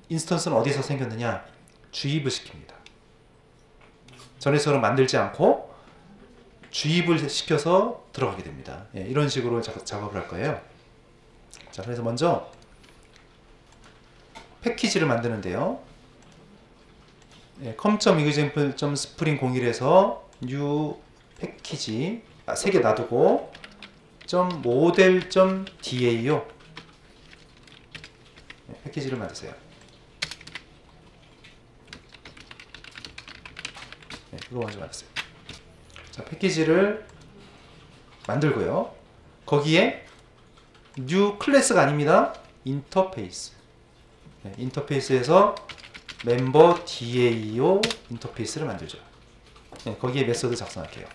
인스턴스는 어디서 생겼느냐? 주입을 시킵니다. 전에처럼 만들지 않고 주입을 시켜서 들어가게 됩니다. 예, 이런 식으로 작업을 할 거예요. 자, 그래서 먼저 패키지를 만드는데요. 예, com.example.spring01에서 new 패키지 3개 놔두고 .model.da요. 예, 패키지를 만드세요. 예, 이거 먼저 만드세요. 자, 패키지를 만들고요. 거기에 new 클래스가 아닙니다. 인터페이스. 네, 인터페이스에서 멤버 DAO 인터페이스를 만들죠. 네, 거기에 메서드 작성할게요.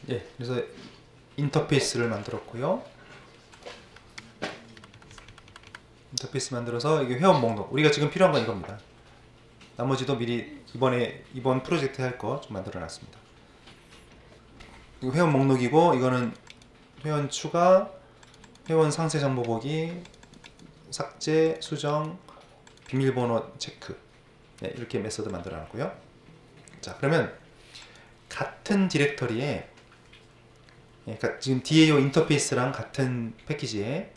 예, 그래서 인터페이스를 만들었고요. 인터페이스 만들어서 이게 회원 목록. 우리가 지금 필요한 건 이겁니다. 나머지도 미리 이번 프로젝트 할 거 좀 만들어 놨습니다. 이거 회원 목록이고, 이거는 회원 추가, 회원 상세 정보 보기, 삭제, 수정, 비밀번호 체크. 네, 이렇게 메서드 만들어 놨고요. 자, 그러면 같은 디렉터리에, 그러니까 지금 DAO 인터페이스랑 같은 패키지에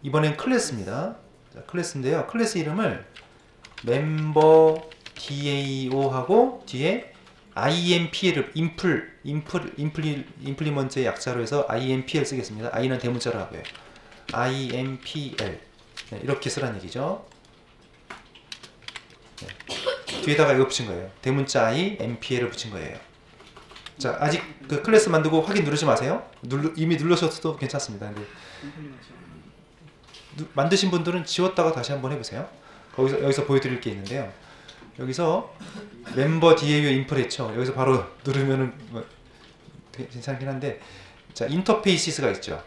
이번엔 클래스입니다. 자, 클래스인데요. 클래스 이름을 멤버 DAO 하고 뒤에 IMPL을 임플리먼트의 약자로 해서 IMPL 쓰겠습니다. I는 대문자로 하고요. IMPL 네, 이렇게 쓰라는 얘기죠. 네. 뒤에다가 이거 붙인 거예요. 대문자 I, MPL을 붙인 거예요. 자, 아직 그 클래스 만들고 확인 누르지 마세요. 이미 눌러셔도 괜찮습니다. 근데 만드신 분들은 지웠다가 다시 한번 해보세요. 여기서 보여드릴 게 있는데요. 여기서 멤버 DAO 인플 했죠. 여기서 바로 누르면은 뭐 괜찮긴 한데, 자, 인터페이시스가 있죠.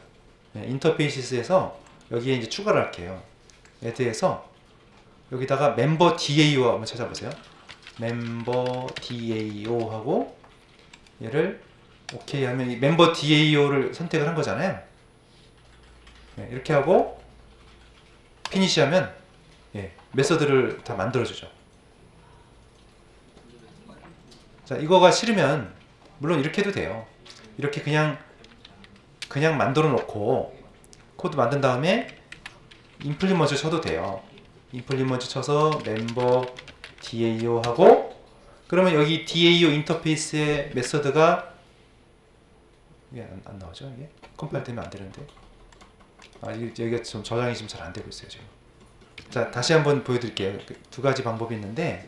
네, 인터페이시스에서 여기에 이제 추가를 할게요. 애드에서 여기다가 멤버 DAO 한번 찾아보세요. 멤버 DAO 하고 얘를 오케이 하면 이 멤버 DAO를 선택을 한 거잖아요. 네, 이렇게 하고 피니시 하면 예, 메서드를 다 만들어주죠. 자, 이거가 싫으면 물론 이렇게 해도 돼요. 이렇게 그냥 만들어 놓고 코드 만든 다음에 임플리먼트 쳐도 돼요. 임플리먼트 쳐서 멤버 DAO 하고, 그러면 여기 DAO 인터페이스의 메서드가 이게 안 나오죠? 이게 컴파일 되면 안 되는데, 여기가 좀 저장이 좀 잘 안 되고 있어요 지금. 자, 다시 한번 보여드릴게요. 두 가지 방법이 있는데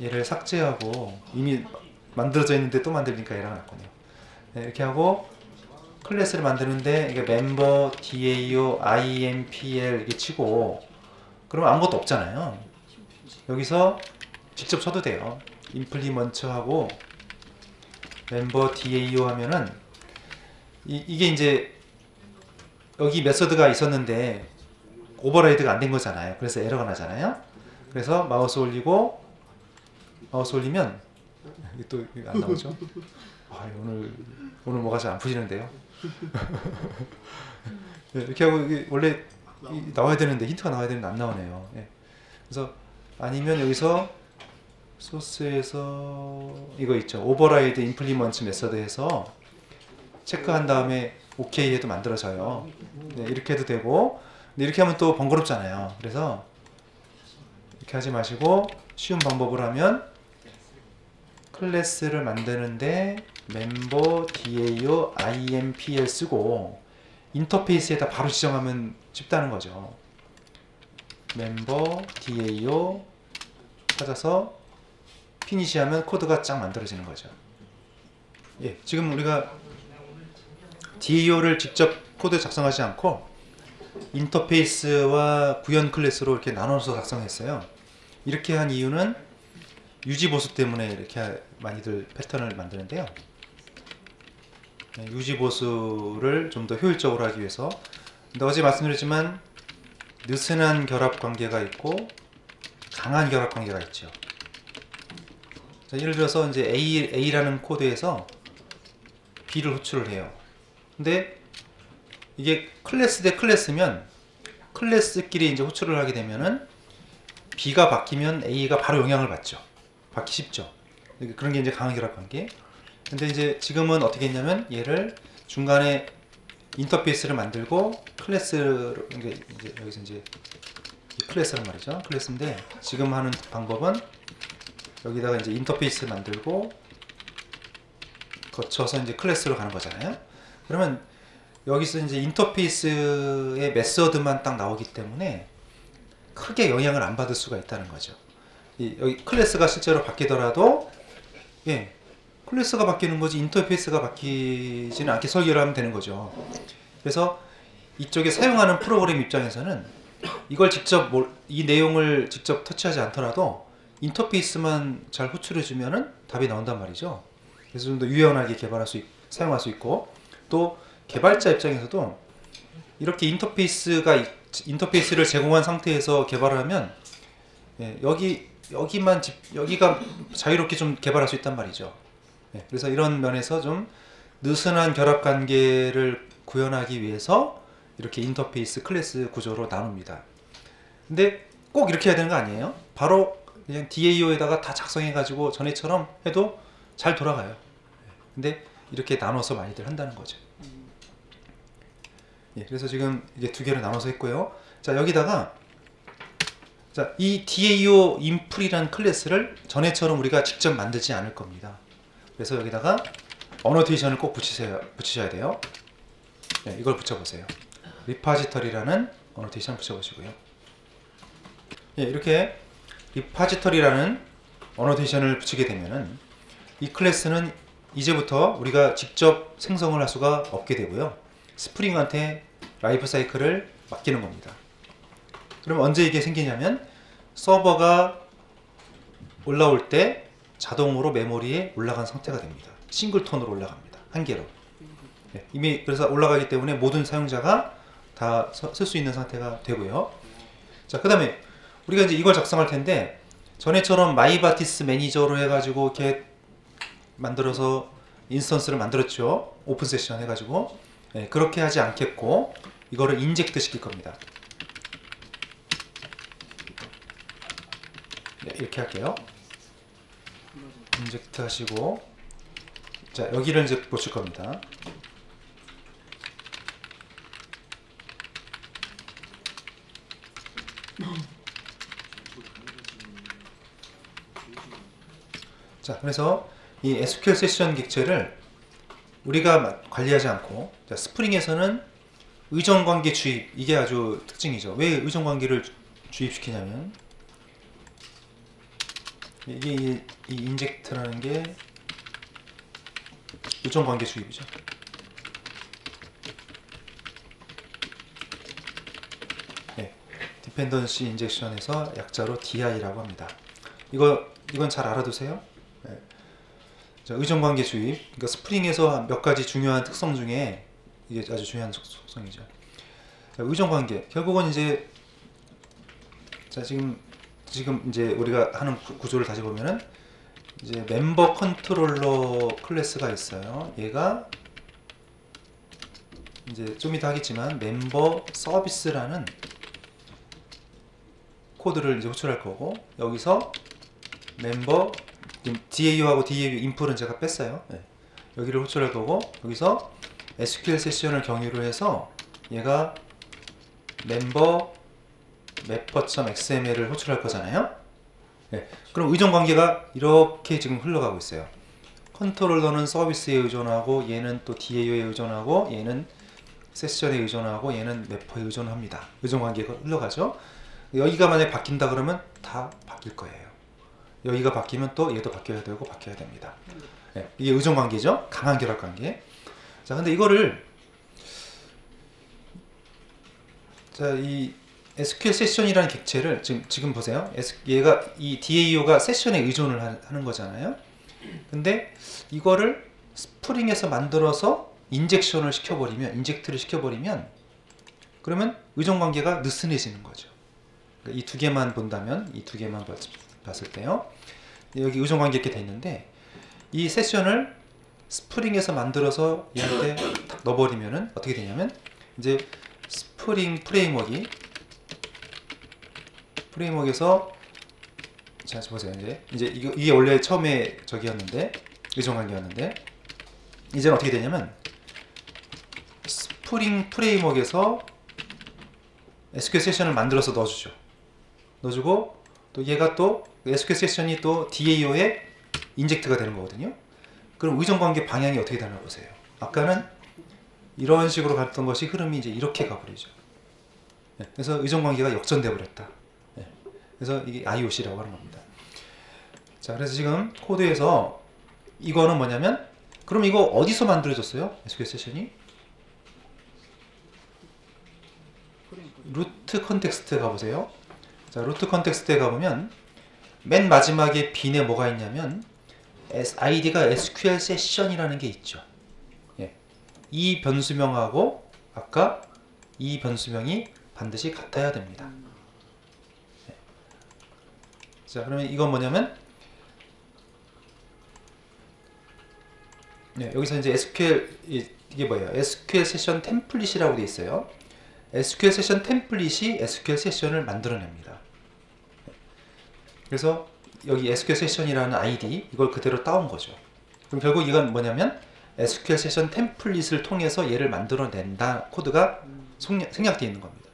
얘를 삭제하고 이미 만들어져 있는데 또 만들니까 얘랑 났군요. 네, 이렇게 하고 클래스를 만드는데 이게 멤버 DAO IMPL 이렇게 치고 그러면 아무것도 없잖아요. 여기서 직접 쳐도 돼요. 임플리먼트 하고 멤버 DAO 하면은 이게 이제 여기 메서드가 있었는데 오버라이드가 안 된 거잖아요. 그래서 에러가 나잖아요. 그래서 마우스 올리면 이게 또 안 나오죠? 아, 오늘 뭐가 잘 안 푸시는데요. 네, 이렇게 하고 이게 원래 나와야 되는데 힌트가 나와야 되는데 안 나오네요. 네. 그래서 아니면 여기서 소스에서 이거 있죠. 오버라이드 임플리먼트 메서드에서 체크한 다음에 오케이 해도 만들어져요. 네, 이렇게 해도 되고 근데 이렇게 하면 또 번거롭잖아요. 그래서 이렇게 하지 마시고 쉬운 방법으로 하면 클래스를 만드는데 멤버 DAO IMPL 쓰고 인터페이스에다 바로 지정하면 쉽다는 거죠. 멤버 DAO 찾아서 피니시 하면 코드가 쫙 만들어지는 거죠. 예, 지금 우리가 DAO를 직접 코드 작성하지 않고 인터페이스와 구현 클래스로 이렇게 나눠서 작성했어요. 이렇게 한 이유는 유지 보수 때문에 이렇게 많이들 패턴을 만드는데요. 유지 보수를 좀 더 효율적으로 하기 위해서. 근데 어제 말씀드렸지만 느슨한 결합 관계가 있고 강한 결합 관계가 있죠. 자, 예를 들어서 이제 A라는 코드에서 B를 호출을 해요. 근데 이게 클래스 대 클래스면 클래스끼리 이제 호출을 하게 되면은 B가 바뀌면 A가 바로 영향을 받죠. 받기 쉽죠. 그런 게 이제 강한 결합 관계. 근데 이제 지금은 어떻게 했냐면 얘를 중간에 인터페이스를 만들고 클래스로 이제 여기서 이제 클래스란 말이죠. 클래스인데 지금 하는 방법은 여기다가 이제 인터페이스 만들고 거쳐서 이제 클래스로 가는 거잖아요. 그러면 여기서 이제 인터페이스의 메서드만 딱 나오기 때문에 크게 영향을 안 받을 수가 있다는 거죠. 여기 클래스가 실제로 바뀌더라도 예, 클래스가 바뀌는 거지 인터페이스가 바뀌지는 않게 설계를 하면 되는 거죠. 그래서 이쪽에 사용하는 프로그램 입장에서는 이걸 직접 이 내용을 직접 터치하지 않더라도 인터페이스만 잘 호출해 주면은 답이 나온단 말이죠. 그래서 좀 더 유연하게 사용할 수 있고 또 개발자 입장에서도 이렇게 인터페이스를 제공한 상태에서 개발을 하면 예, 여기가 자유롭게 좀 개발할 수 있단 말이죠. 예, 그래서 이런 면에서 좀 느슨한 결합 관계를 구현하기 위해서 이렇게 인터페이스 클래스 구조로 나눕니다. 근데 꼭 이렇게 해야 되는 거 아니에요? 바로 그냥 DAO에다가 다 작성해 가지고 전에처럼 해도 잘 돌아가요. 근데 이렇게 나눠서 많이들 한다는 거죠. 예, 그래서 지금 이제 두 개로 나눠서 했고요. 자, 여기다가 자, 이 DAO 인풀이라는 클래스를 전에처럼 우리가 직접 만들지 않을 겁니다. 그래서 여기다가 어노테이션을 꼭 붙이셔야 돼요. 네, 이걸 붙여보세요. 리파지터리라는 어노테이션 붙여보시고요. 예, 이렇게 리파지터리라는 어노테이션을 붙이게 되면은 이 클래스는 이제부터 우리가 직접 생성을 할 수가 없게 되고요. 스프링한테 라이프 사이클을 맡기는 겁니다. 그럼 언제 이게 생기냐면 서버가 올라올 때 자동으로 메모리에 올라간 상태가 됩니다. 싱글톤으로 올라갑니다. 한 개로. 네, 이미 그래서 올라가기 때문에 모든 사용자가 다 쓸 수 있는 상태가 되고요. 자, 그 다음에 우리가 이제 이걸 작성할 텐데 전에처럼 마이바티스 매니저로 해가지고 이렇게 만들어서 인스턴스를 만들었죠. 오픈 세션 해가지고 네, 그렇게 하지 않겠고 이거를 인젝트 시킬 겁니다. 네, 이렇게 할게요. 인젝트 하시고 자, 여기를 이제 보실 겁니다. 자, 그래서 이 SQL 세션 객체를 우리가 관리하지 않고 스프링에서는 의존관계 주입, 이게 아주 특징이죠. 왜 의존관계를 주입시키냐면 이게 이 인젝트라는 게 의존관계 주입이죠. 네, 디펜던시 인젝션에서 약자로 DI라고 합니다. 이건 잘 알아두세요. 네. 자, 의존관계 주입. 그러니까 스프링에서 몇 가지 중요한 특성 중에 이게 아주 중요한 속성이죠. 자, 의존관계. 결국은 이제 자 지금 이제 우리가 하는 구조를 다시 보면은 이제 멤버 컨트롤러 클래스가 있어요. 얘가 이제 좀 이따 하겠지만 멤버 서비스라는 코드를 이제 호출할 거고, 여기서 멤버 DAU하고 DAU 인풋은 제가 뺐어요. 네. 여기를 호출할 거고, 여기서 SQL 세션을 경유로 해서 얘가 멤버 mapper.xml을 호출할 거잖아요. 네. 그럼 의존 관계가 이렇게 지금 흘러가고 있어요. 컨트롤러는 서비스에 의존하고, 얘는 또 DAU에 의존하고, 얘는 세션에 의존하고, 얘는 래퍼에 의존합니다. 의존 관계가 흘러가죠. 여기가 만약에 바뀐다 그러면 다 바뀔 거예요. 여기가 바뀌면 또 얘도 바뀌어야 되고 바뀌어야 됩니다. 네. 이게 의존 관계죠. 강한 결합 관계. 자, 근데 이거를 자, 이 SQL 세션이라는 객체를 지금 보세요. 얘가 이 DAU가 세션에 의존을 하는 거잖아요. 근데 이거를 스프링에서 만들어서 인젝트를 시켜버리면 그러면 의존 관계가 느슨해지는 거죠. 그러니까 이 두 개만 본다면, 이 두 개만 봤을 때요. 여기 의존 관계 이렇게 돼 있는데, 이 세션을 스프링에서 만들어서 얘한테 딱 넣어버리면은 어떻게 되냐면, 이제 스프링 프레임워크에서 자 보세요. 이제 이게 원래 처음에 저기였는데 의존 관계였는데, 이제는 어떻게 되냐면 스프링 프레임워크에서 SQL 세션을 만들어서 넣어주고, 또 얘가 또 SQL 세션이 또 DAO에 인젝트가 되는 거거든요. 그럼 의존 관계 방향이 어떻게 되나 보세요. 아까는 이런 식으로 갔던 것이 흐름이 이제 이렇게 가버리죠. 네, 그래서 의존 관계가 역전돼 버렸다. 네, 그래서 이게 IOC라고 하는 겁니다. 자, 그래서 지금 코드에서 이거는 뭐냐면, 그럼 이거 어디서 만들어졌어요? SQL 세션이? 루트 컨텍스트 가보세요. 자, 루트 컨텍스트에 가보면 맨 마지막에 빈에 뭐가 있냐면 id가 SQL 세션이라는 게 있죠. 예. 이 변수명하고 아까 이 변수명이 반드시 같아야 됩니다. 예. 자, 그러면 이건 뭐냐면, 네, 여기서 이제 SQL 이게 뭐예요? SQL 세션 템플릿이라고 되어 있어요. SQL 세션 템플릿이 SQL 세션을 만들어냅니다. 그래서 여기 SQL 세션이라는 ID 이걸 그대로 따온 거죠. 그럼 결국 이건 뭐냐면 SQL 세션 템플릿을 통해서 얘를 만들어낸다 코드가 생략되어 있는 겁니다.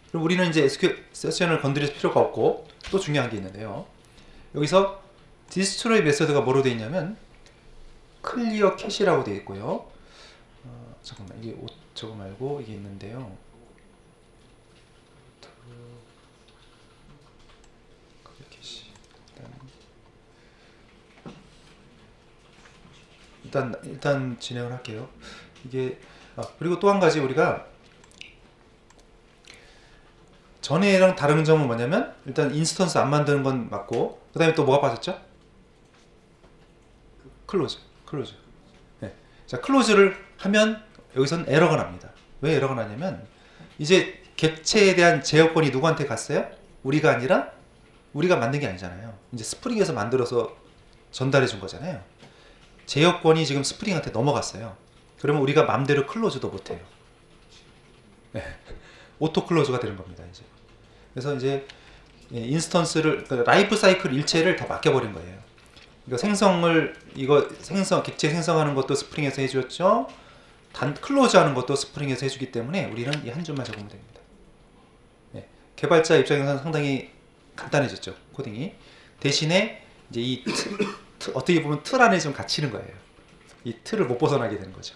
그럼 우리는 이제 SQL 세션을 건드릴 필요가 없고, 또 중요한 게 있는데요. 여기서 디스트로이 메서드가 뭐로 되어 있냐면 클리어 캐시라고 되어 있고요. 잠깐만, 이게 저거 말고 이게 있는데요. 클리어 캐시. 일단 진행을 할게요. 이게 그리고 또 한 가지 우리가 전에랑 다른 점은 뭐냐면, 일단 인스턴스 안 만드는 건 맞고, 그 다음에 또 뭐가 빠졌죠? 클로즈. 네. 자, 클로즈를 하면 여기서는 에러가 납니다. 왜 에러가 나냐면, 이제 객체에 대한 제어권이 누구한테 갔어요? 우리가 아니라, 우리가 만든 게 아니잖아요. 이제 스프링에서 만들어서 전달해 준 거잖아요. 제어권이 지금 스프링한테 넘어갔어요. 그러면 우리가 맘대로 클로즈도 못해요. 네. 오토 클로즈가 되는 겁니다. 이제. 그래서 이제 인스턴스를, 라이프 사이클 일체를 다 맡겨버린 거예요. 그러니까 객체 생성하는 것도 스프링에서 해주었죠. 클로즈하는 것도 스프링에서 해주기 때문에 우리는 이 한 줄만 적으면 됩니다. 네. 개발자 입장에서는 상당히 간단해졌죠, 코딩이. 대신에 이제 이 어떻게 보면 틀 안에 좀 갇히는 거예요. 이 틀을 못 벗어나게 되는 거죠.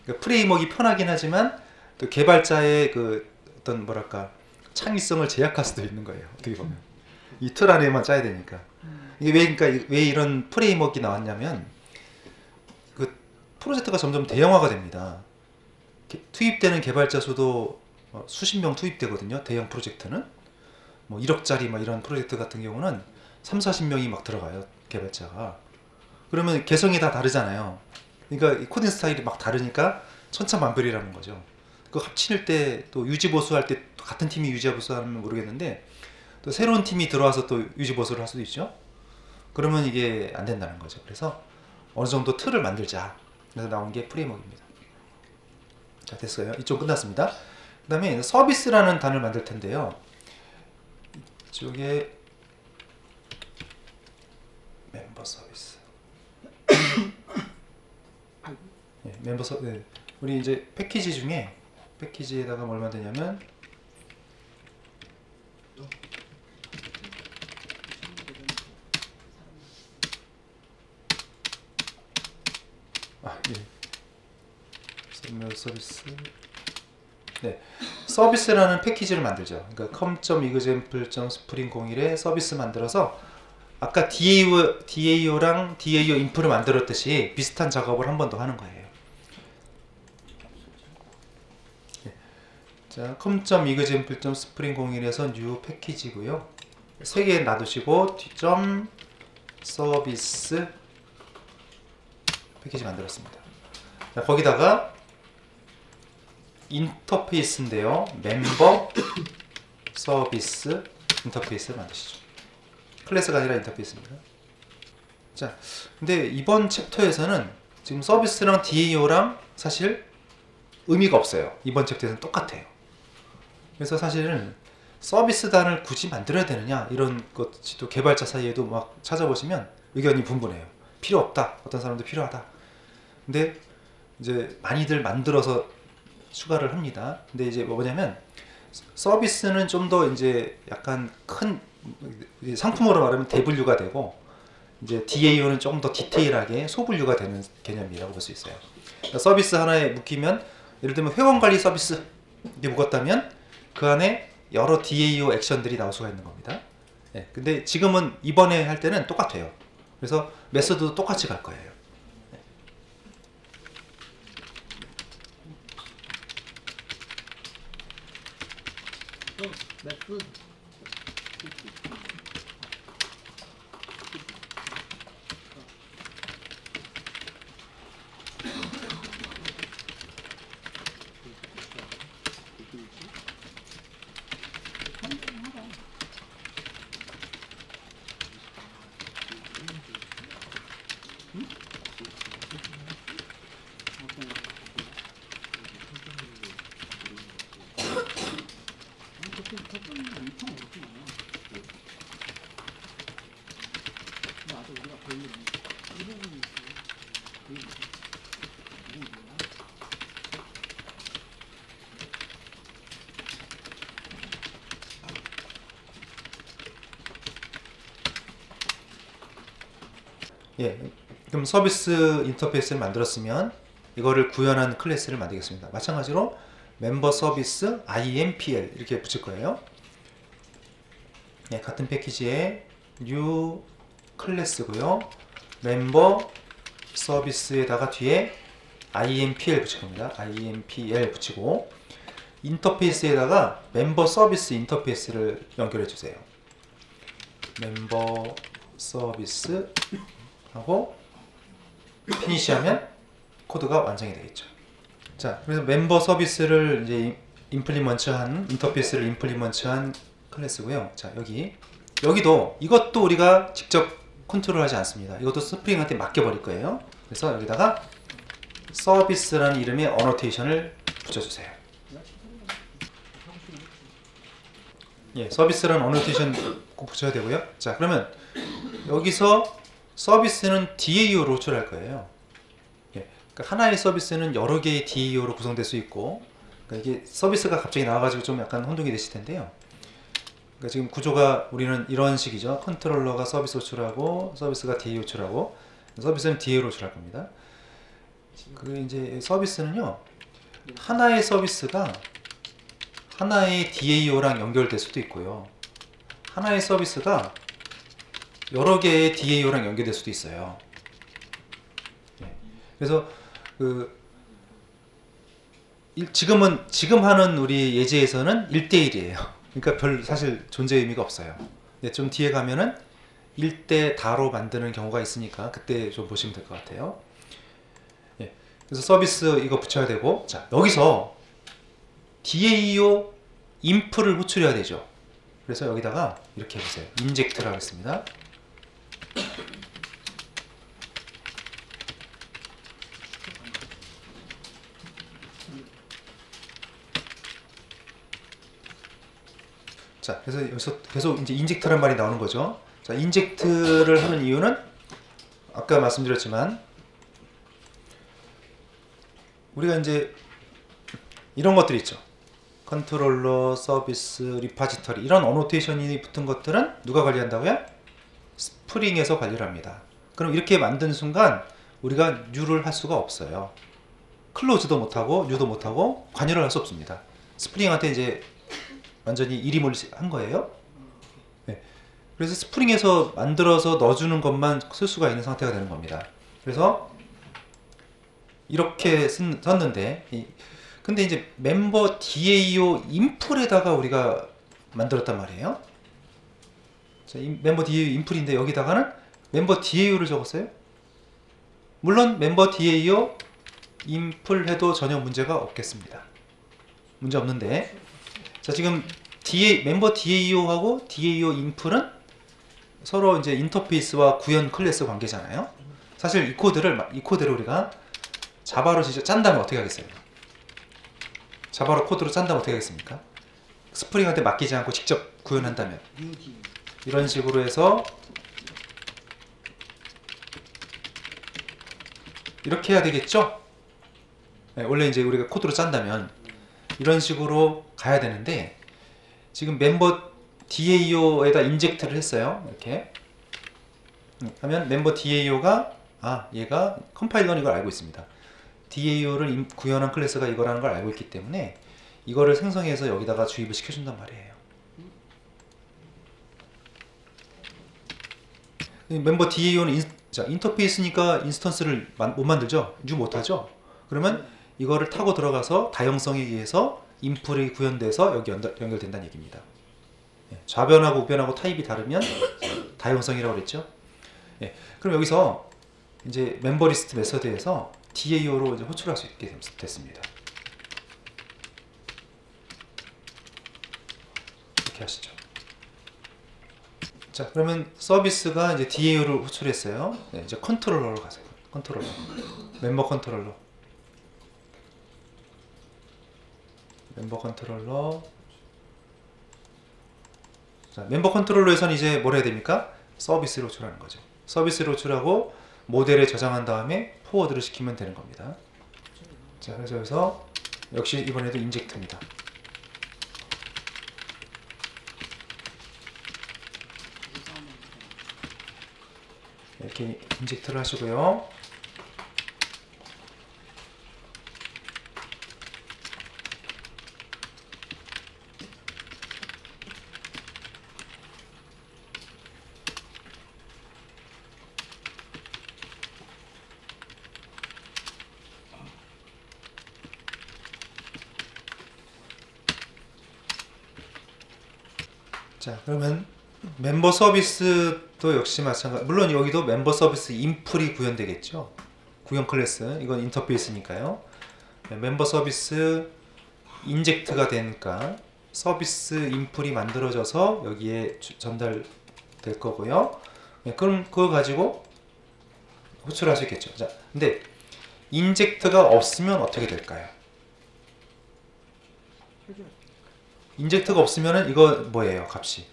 그러니까 프레임워크가 편하긴 하지만 또 개발자의 그 어떤 뭐랄까 창의성을 제약할 수도 있는 거예요. 어떻게 보면 이 틀 안에만 짜야 되니까. 이게 그러니까 왜 이런 프레임워크가 나왔냐면 그 프로젝트가 점점 대형화가 됩니다. 투입되는 개발자 수도 수십 명 투입되거든요. 대형 프로젝트는 뭐 1억짜리 막 이런 프로젝트 같은 경우는 3, 40명이 막 들어가요. 개발자가. 그러면 개성이 다 다르잖아요. 그러니까 이 코딩 스타일이 막 다르니까 천차만별이라는 거죠. 그 합칠 때 또 유지보수할 때 같은 팀이 유지보수하면 모르겠는데 또 새로운 팀이 들어와서 또 유지보수를 할 수도 있죠. 그러면 이게 안 된다는 거죠. 그래서 어느 정도 틀을 만들자. 그래서 나온 게 프레임워크입니다. 자, 됐어요. 이쪽 끝났습니다. 그 다음에 서비스라는 단어를 만들 텐데요. 이쪽에 멤버 서비스. 네, 멤버 네. 우리 이제 패키지 중에 패키지에다가 뭘 만드냐면 서비스. 네, 서비스라는 패키지를 만들죠. 그러니까 com.example.spring01에 서비스 만들어서 아까 DAO랑 DAO 인프를 만들었듯이 비슷한 작업을 한 번 더 하는 거예요. 네. 자, com.example.spring01에서 new 패키지고요. 3개 놔두시고 서비스 패키지 만들었습니다. 자, 거기다가 인터페이스인데요. 멤버 서비스 인터페이스를 만드시죠. 클래스가 아니라 인터페이스입니다. 자, 근데 이번 챕터에서는 지금 서비스랑 DAO랑 사실 의미가 없어요. 이번 챕터에서는 똑같아요. 그래서 사실은 서비스단을 굳이 만들어야 되느냐 이런 것이 또 개발자 사이에도 막 찾아보시면 의견이 분분해요. 필요 없다. 어떤 사람도 필요하다. 근데 이제 많이들 만들어서 추가를 합니다. 근데 이제 뭐냐면 서비스는 좀 더 이제 약간 큰 상품으로 말하면 대분류가 되고 이제 DAO는 조금 더 디테일하게 소분류가 되는 개념이라고 볼 수 있어요. 그러니까 서비스 하나에 묶이면 예를 들면 회원관리 서비스 이게 묶었다면 그 안에 여러 DAO 액션들이 나올 수가 있는 겁니다. 네, 근데 지금은 이번에 할 때는 똑같아요. 그래서 메소드도 똑같이 갈 거예요. 예, 그럼 서비스 인터페이스를 만들었으면 이거를 구현한 클래스를 만들겠습니다. 마찬가지로 멤버 서비스 IMPL 이렇게 붙일 거예요. 예, 같은 패키지에 new 클래스고요. 멤버 서비스에다가 뒤에 IMPL 붙일 겁니다. IMPL 붙이고 인터페이스에다가 멤버 서비스 인터페이스를 연결해 주세요. 멤버 서비스 하고 피니시하면 코드가 완성이 되겠죠. 자, 그래서 멤버 서비스를 이제 임플리먼트한 인터페이스를 임플리먼트한 클래스고요. 자, 여기도 이것도 우리가 직접 컨트롤하지 않습니다. 이것도 스프링한테 맡겨버릴 거예요. 그래서 여기다가 서비스라는 이름의 어노테이션을 붙여주세요. 예, 서비스라는 어노테이션 꼭 붙여야 되고요. 자, 그러면 여기서 서비스는 DAO로 호출할 거예요. 예, 그러니까 하나의 서비스는 여러 개의 DAO로 구성될 수 있고, 그러니까 이게 서비스가 갑자기 나와가지고 좀 약간 혼동이 되실 텐데요. 그러니까 지금 구조가 우리는 이런 식이죠. 컨트롤러가 서비스 호출하고, 서비스가 DAO 호출하고, 서비스는 DAO로 호출할 겁니다. 그 이제 서비스는요, 하나의 서비스가 하나의 DAO랑 연결될 수도 있고요. 하나의 서비스가 여러 개의 DAO랑 연결될 수도 있어요. 그래서 지금 하는 우리 예제에서는 1대1이에요. 그러니까 별 사실 존재 의미가 없어요. 근데 좀 뒤에 가면은 1대 다로 만드는 경우가 있으니까 그때 좀 보시면 될 것 같아요. 그래서 서비스 이거 붙여야 되고, 자 여기서 DAO 인프를 호출해야 되죠. 그래서 여기다가 이렇게 해보세요. 인젝트라고 했습니다. 자, 그래서 여기서 계속 이제 인젝트란 말이 나오는 거죠. 자, 인젝트를 하는 이유는 아까 말씀드렸지만 우리가 이제 이런 것들 있죠. 컨트롤러, 서비스, 리파지터리 이런 어노테이션이 붙은 것들은 누가 관리한다고요? 스프링에서 관리를 합니다. 그럼 이렇게 만든 순간 우리가 뉴를 할 수가 없어요. 클로즈도 못하고 뉴도 못하고 관여를 할 수 없습니다. 스프링한테 이제 완전히 일임을 한 거예요. 네. 그래서 스프링에서 만들어서 넣어주는 것만 쓸 수가 있는 상태가 되는 겁니다. 그래서 이렇게 썼는데, 근데 이제 멤버 DAO 인풀에다가 우리가 만들었단 말이에요. 자, 멤버 DAO 인풀인데 여기다가는 멤버 DAO를 적었어요. 물론 멤버 DAO 인풀 해도 전혀 문제가 없겠습니다. 문제 없는데, 자 지금 멤버 DAO하고 DAO 인풀은 서로 이제 인터페이스와 구현 클래스 관계잖아요. 사실 이 코드를 우리가 자바로 진짜 짠다면 어떻게 하겠어요? 자바로 코드로 짠다면 어떻게 하겠습니까? 스프링한테 맡기지 않고 직접 구현한다면 이런 식으로 해서 이렇게 해야 되겠죠? 네, 원래 이제 우리가 코드로 짠다면 이런 식으로 가야 되는데 지금 멤버 DAO에다 인젝트를 했어요. 이렇게 하면 멤버 DAO가 얘가 컴파일러는 이걸 알고 있습니다. DAO를 구현한 클래스가 이거라는 걸 알고 있기 때문에 이거를 생성해서 여기다가 주입을 시켜준단 말이에요. 멤버 DAO는 인터페이스니까 인스턴스를 못 만들죠? 뉴 못하죠? 그러면 이거를 타고 들어가서 다형성에 의해서 인풀이 구현돼서 여기 연결된다는 얘기입니다. 좌변하고 우변하고 타입이 다르면 다형성이라고 그랬죠? 그럼 여기서 이제 멤버리스트 메서드에서 DAO로 이제 호출할 수 있게 됐습니다. 이렇게 하시죠. 자, 그러면 서비스가 이제 DAO를 호출했어요. 이제 컨트롤러로 가세요. 컨트롤러. 멤버 컨트롤러. 멤버 컨트롤러. 자, 멤버 컨트롤러에서는 이제 뭘 해야 됩니까? 서비스를 호출하는 거죠. 서비스를 호출하고 모델에 저장한 다음에 포워드를 시키면 되는 겁니다. 자, 그래서 여기서 역시 이번에도 인젝트입니다. 이렇게 인젝트를 하시고요. 자, 그러면 멤버 서비스도 역시 마찬가지. 물론 여기도 멤버 서비스 인풀이 구현되겠죠. 구현 클래스. 이건 인터페이스니까요. 멤버 서비스 인젝트가 되니까 서비스 인풀이 만들어져서 여기에 전달될 거고요. 그럼 그걸 가지고 호출할 수 있겠죠. 자, 근데 인젝트가 없으면 어떻게 될까요? 인젝트가 없으면은 이거 뭐예요? 값이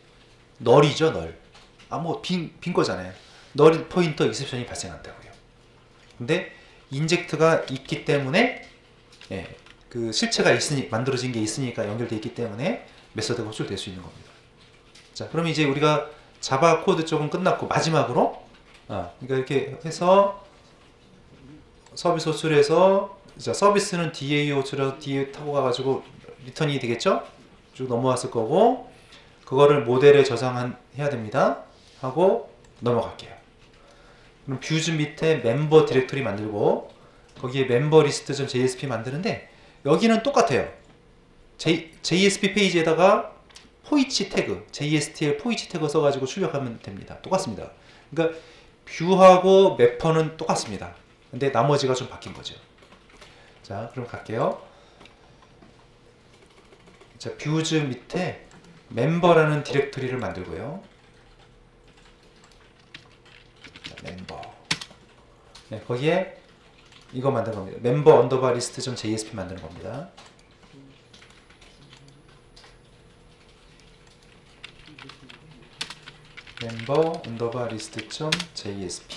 널이죠, 널. 뭐 빈 거잖아요. 널 포인터 익셉션이 발생한다고요. 근데 인젝트가 있기 때문에 그 실체가 만들어진 게 있으니까 연결돼 있기 때문에 메서드가 호출될 수 있는 겁니다. 자, 그럼 이제 우리가 자바 코드 쪽은 끝났고 마지막으로 그러니까 이렇게 해서 서비스 호출해서 자, 서비스는 DAO 호출해서 DAO 타고 가가지고 리턴이 되겠죠? 쭉 넘어왔을 거고 그거를 모델에 저장해야 됩니다. 하고 넘어갈게요. 그럼 뷰즈 밑에 멤버 디렉토리 만들고 거기에 멤버 리스트.jsp 만드는데 여기는 똑같아요. JSP 페이지에다가 포이치 태그, JSTL 포이치 태그 써가지고 출력하면 됩니다. 똑같습니다. 그러니까 뷰하고 매퍼는 똑같습니다. 근데 나머지가 좀 바뀐 거죠. 자, 그럼 갈게요. 자, 뷰즈 밑에 멤버라는 디렉토리를 만들고요. 자, 멤버. 네, 거기에 이거 만드는 겁니다. 멤버 언더바 리스트.jsp 만드는 겁니다. 멤버 언더바 리스트.jsp.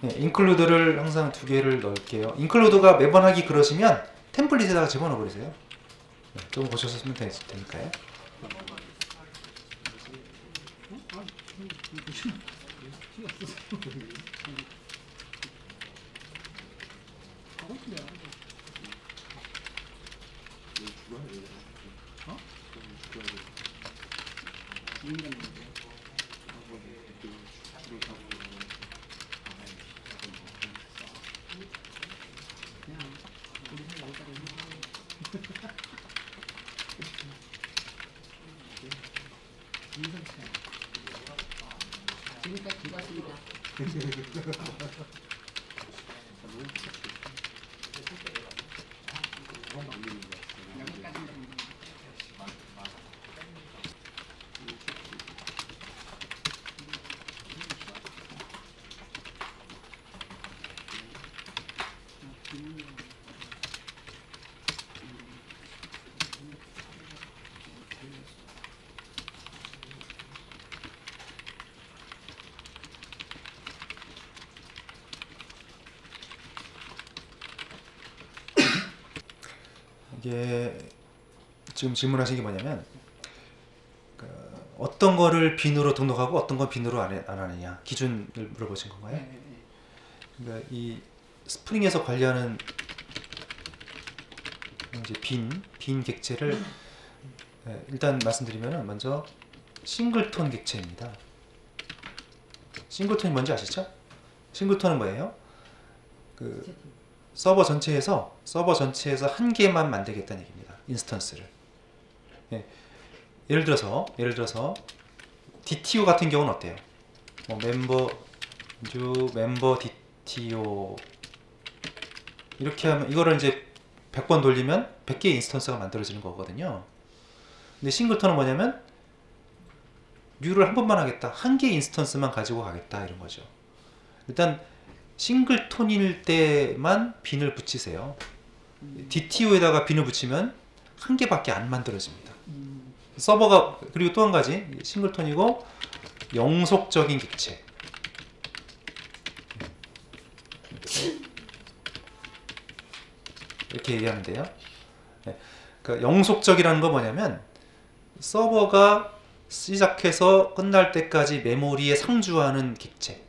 네, include를 항상 2개를 넣을게요. include가 매번 하기 그러시면 템플릿에다가 집어넣어 버리세요. 네, 조금 고쳐서 쓰면 되니까요. 지금까지 죽었습니다. 이게 지금 질문하신 게 뭐냐면 어떤 거를 빈으로 등록하고 어떤 건 빈으로 안 하느냐 기준을 물어보신 건가요? 그러니까 이 스프링에서 관리하는 이제 빈 객체를 일단 말씀드리면 먼저 싱글톤 객체입니다. 싱글톤이 뭔지 아시죠? 싱글톤은 뭐예요? 서버 전체에서 한 개만 만들겠다는 얘기입니다. 인스턴스를. 예. 예를 들어서 DTO 같은 경우는 어때요? 멤버 DTO 이렇게 하면 이거를 이제 100번 돌리면 100개의 인스턴스가 만들어지는 거거든요. 근데 싱글턴은 뭐냐면 류를 한 번만 하겠다. 한 개의 인스턴스만 가지고 가겠다 이런 거죠. 일단 싱글톤일 때만 빈을 붙이세요. DTO에다가 빈을 붙이면 한 개밖에 안 만들어집니다. 서버가 그리고 또 한 가지 싱글톤이고 영속적인 객체. 이렇게 얘기하면 돼요. 네. 그러니까 영속적이라는 거 뭐냐면 서버가 시작해서 끝날 때까지 메모리에 상주하는 객체.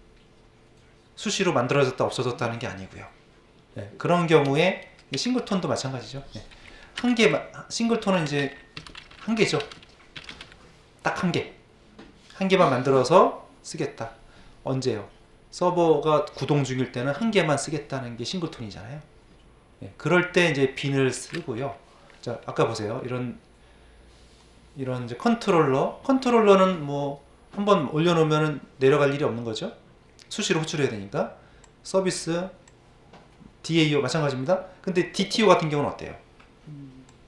수시로 만들어졌다 없어졌다는 게 아니고요. 네, 그런 경우에 싱글톤도 마찬가지죠. 네. 싱글톤은 이제 한 개죠. 딱 한 개. 한 개만 만들어서 쓰겠다. 언제요? 서버가 구동 중일 때는 한 개만 쓰겠다는 게 싱글톤이잖아요. 네, 그럴 때 이제 빈을 쓰고요. 자, 아까 보세요. 이런 이제 컨트롤러는 뭐 한번 올려놓으면 내려갈 일이 없는 거죠. 수시로 호출해야 되니까. 서비스 DAO 마찬가지입니다. 근데 DTO 같은 경우는 어때요?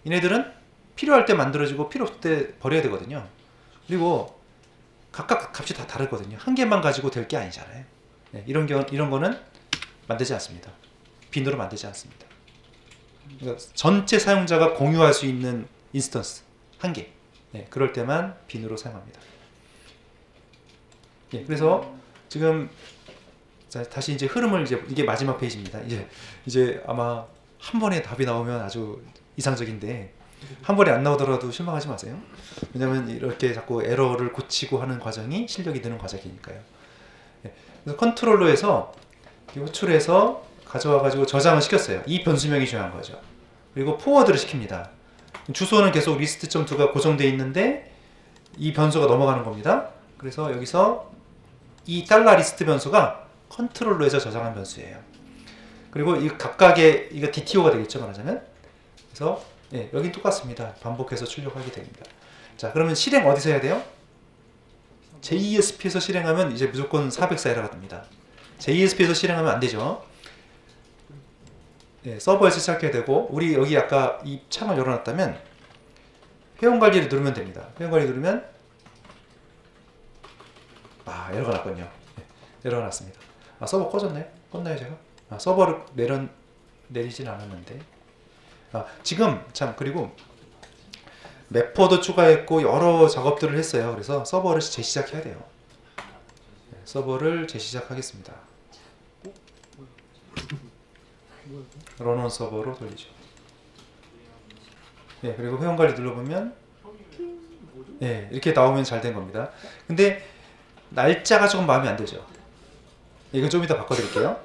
얘네들은 필요할 때 만들어지고 필요 없을 때 버려야 되거든요. 그리고 각각 값이 다 다르거든요. 한 개만 가지고 될 게 아니잖아요. 네, 이런 거는 만들지 않습니다. 빈으로 만들지 않습니다. 그러니까 전체 사용자가 공유할 수 있는 인스턴스 한 개. 네, 그럴 때만 빈으로 사용합니다. 네, 그래서 지금 다시 이제 흐름을 이게 마지막 페이지입니다. 이제 아마 한 번에 답이 나오면 아주 이상적인데 한 번에 안 나오더라도 실망하지 마세요. 왜냐하면 이렇게 자꾸 에러를 고치고 하는 과정이 실력이 드는 과정이니까요. 네, 그래서 컨트롤러에서 호출해서 가져와 가지고 저장을 시켰어요. 이 변수명이 중요한 거죠. 그리고 포워드를 시킵니다. 주소는 계속 list.to가 고정되어 있는데 이 변수가 넘어가는 겁니다. 그래서 여기서 이 $list 변수가 컨트롤러에서 저장한 변수예요. 그리고 이 각각의 이거 DTO가 되겠죠, 말하자면. 그래서 예, 여긴 똑같습니다. 반복해서 출력하게 됩니다. 자, 그러면 실행 어디서 해야 돼요? JESP에서 실행하면 이제 무조건 404에러가 됩니다. JESP에서 실행하면 안 되죠. 예, 서버에서 시작해야 되고, 우리 여기 아까 이 창을 열어놨다면 회원관리를 누르면 됩니다. 회원관리 누르면 에러가 났군요. 네, 에러가 났습니다. 서버 꺼졌나요? 껐나요 제가? 서버를 내리진 않았는데. 지금 참, 그리고 매퍼도 추가했고 여러 작업들을 했어요. 그래서 서버를 재시작해야 돼요. 네, 서버를 재시작하겠습니다. 런온 서버로 돌리죠. 네, 그리고 회원관리 눌러보면 네, 이렇게 나오면 잘 된 겁니다. 근데 날짜가 조금 마음에 안 들죠. 이건 좀 이따 바꿔드릴게요.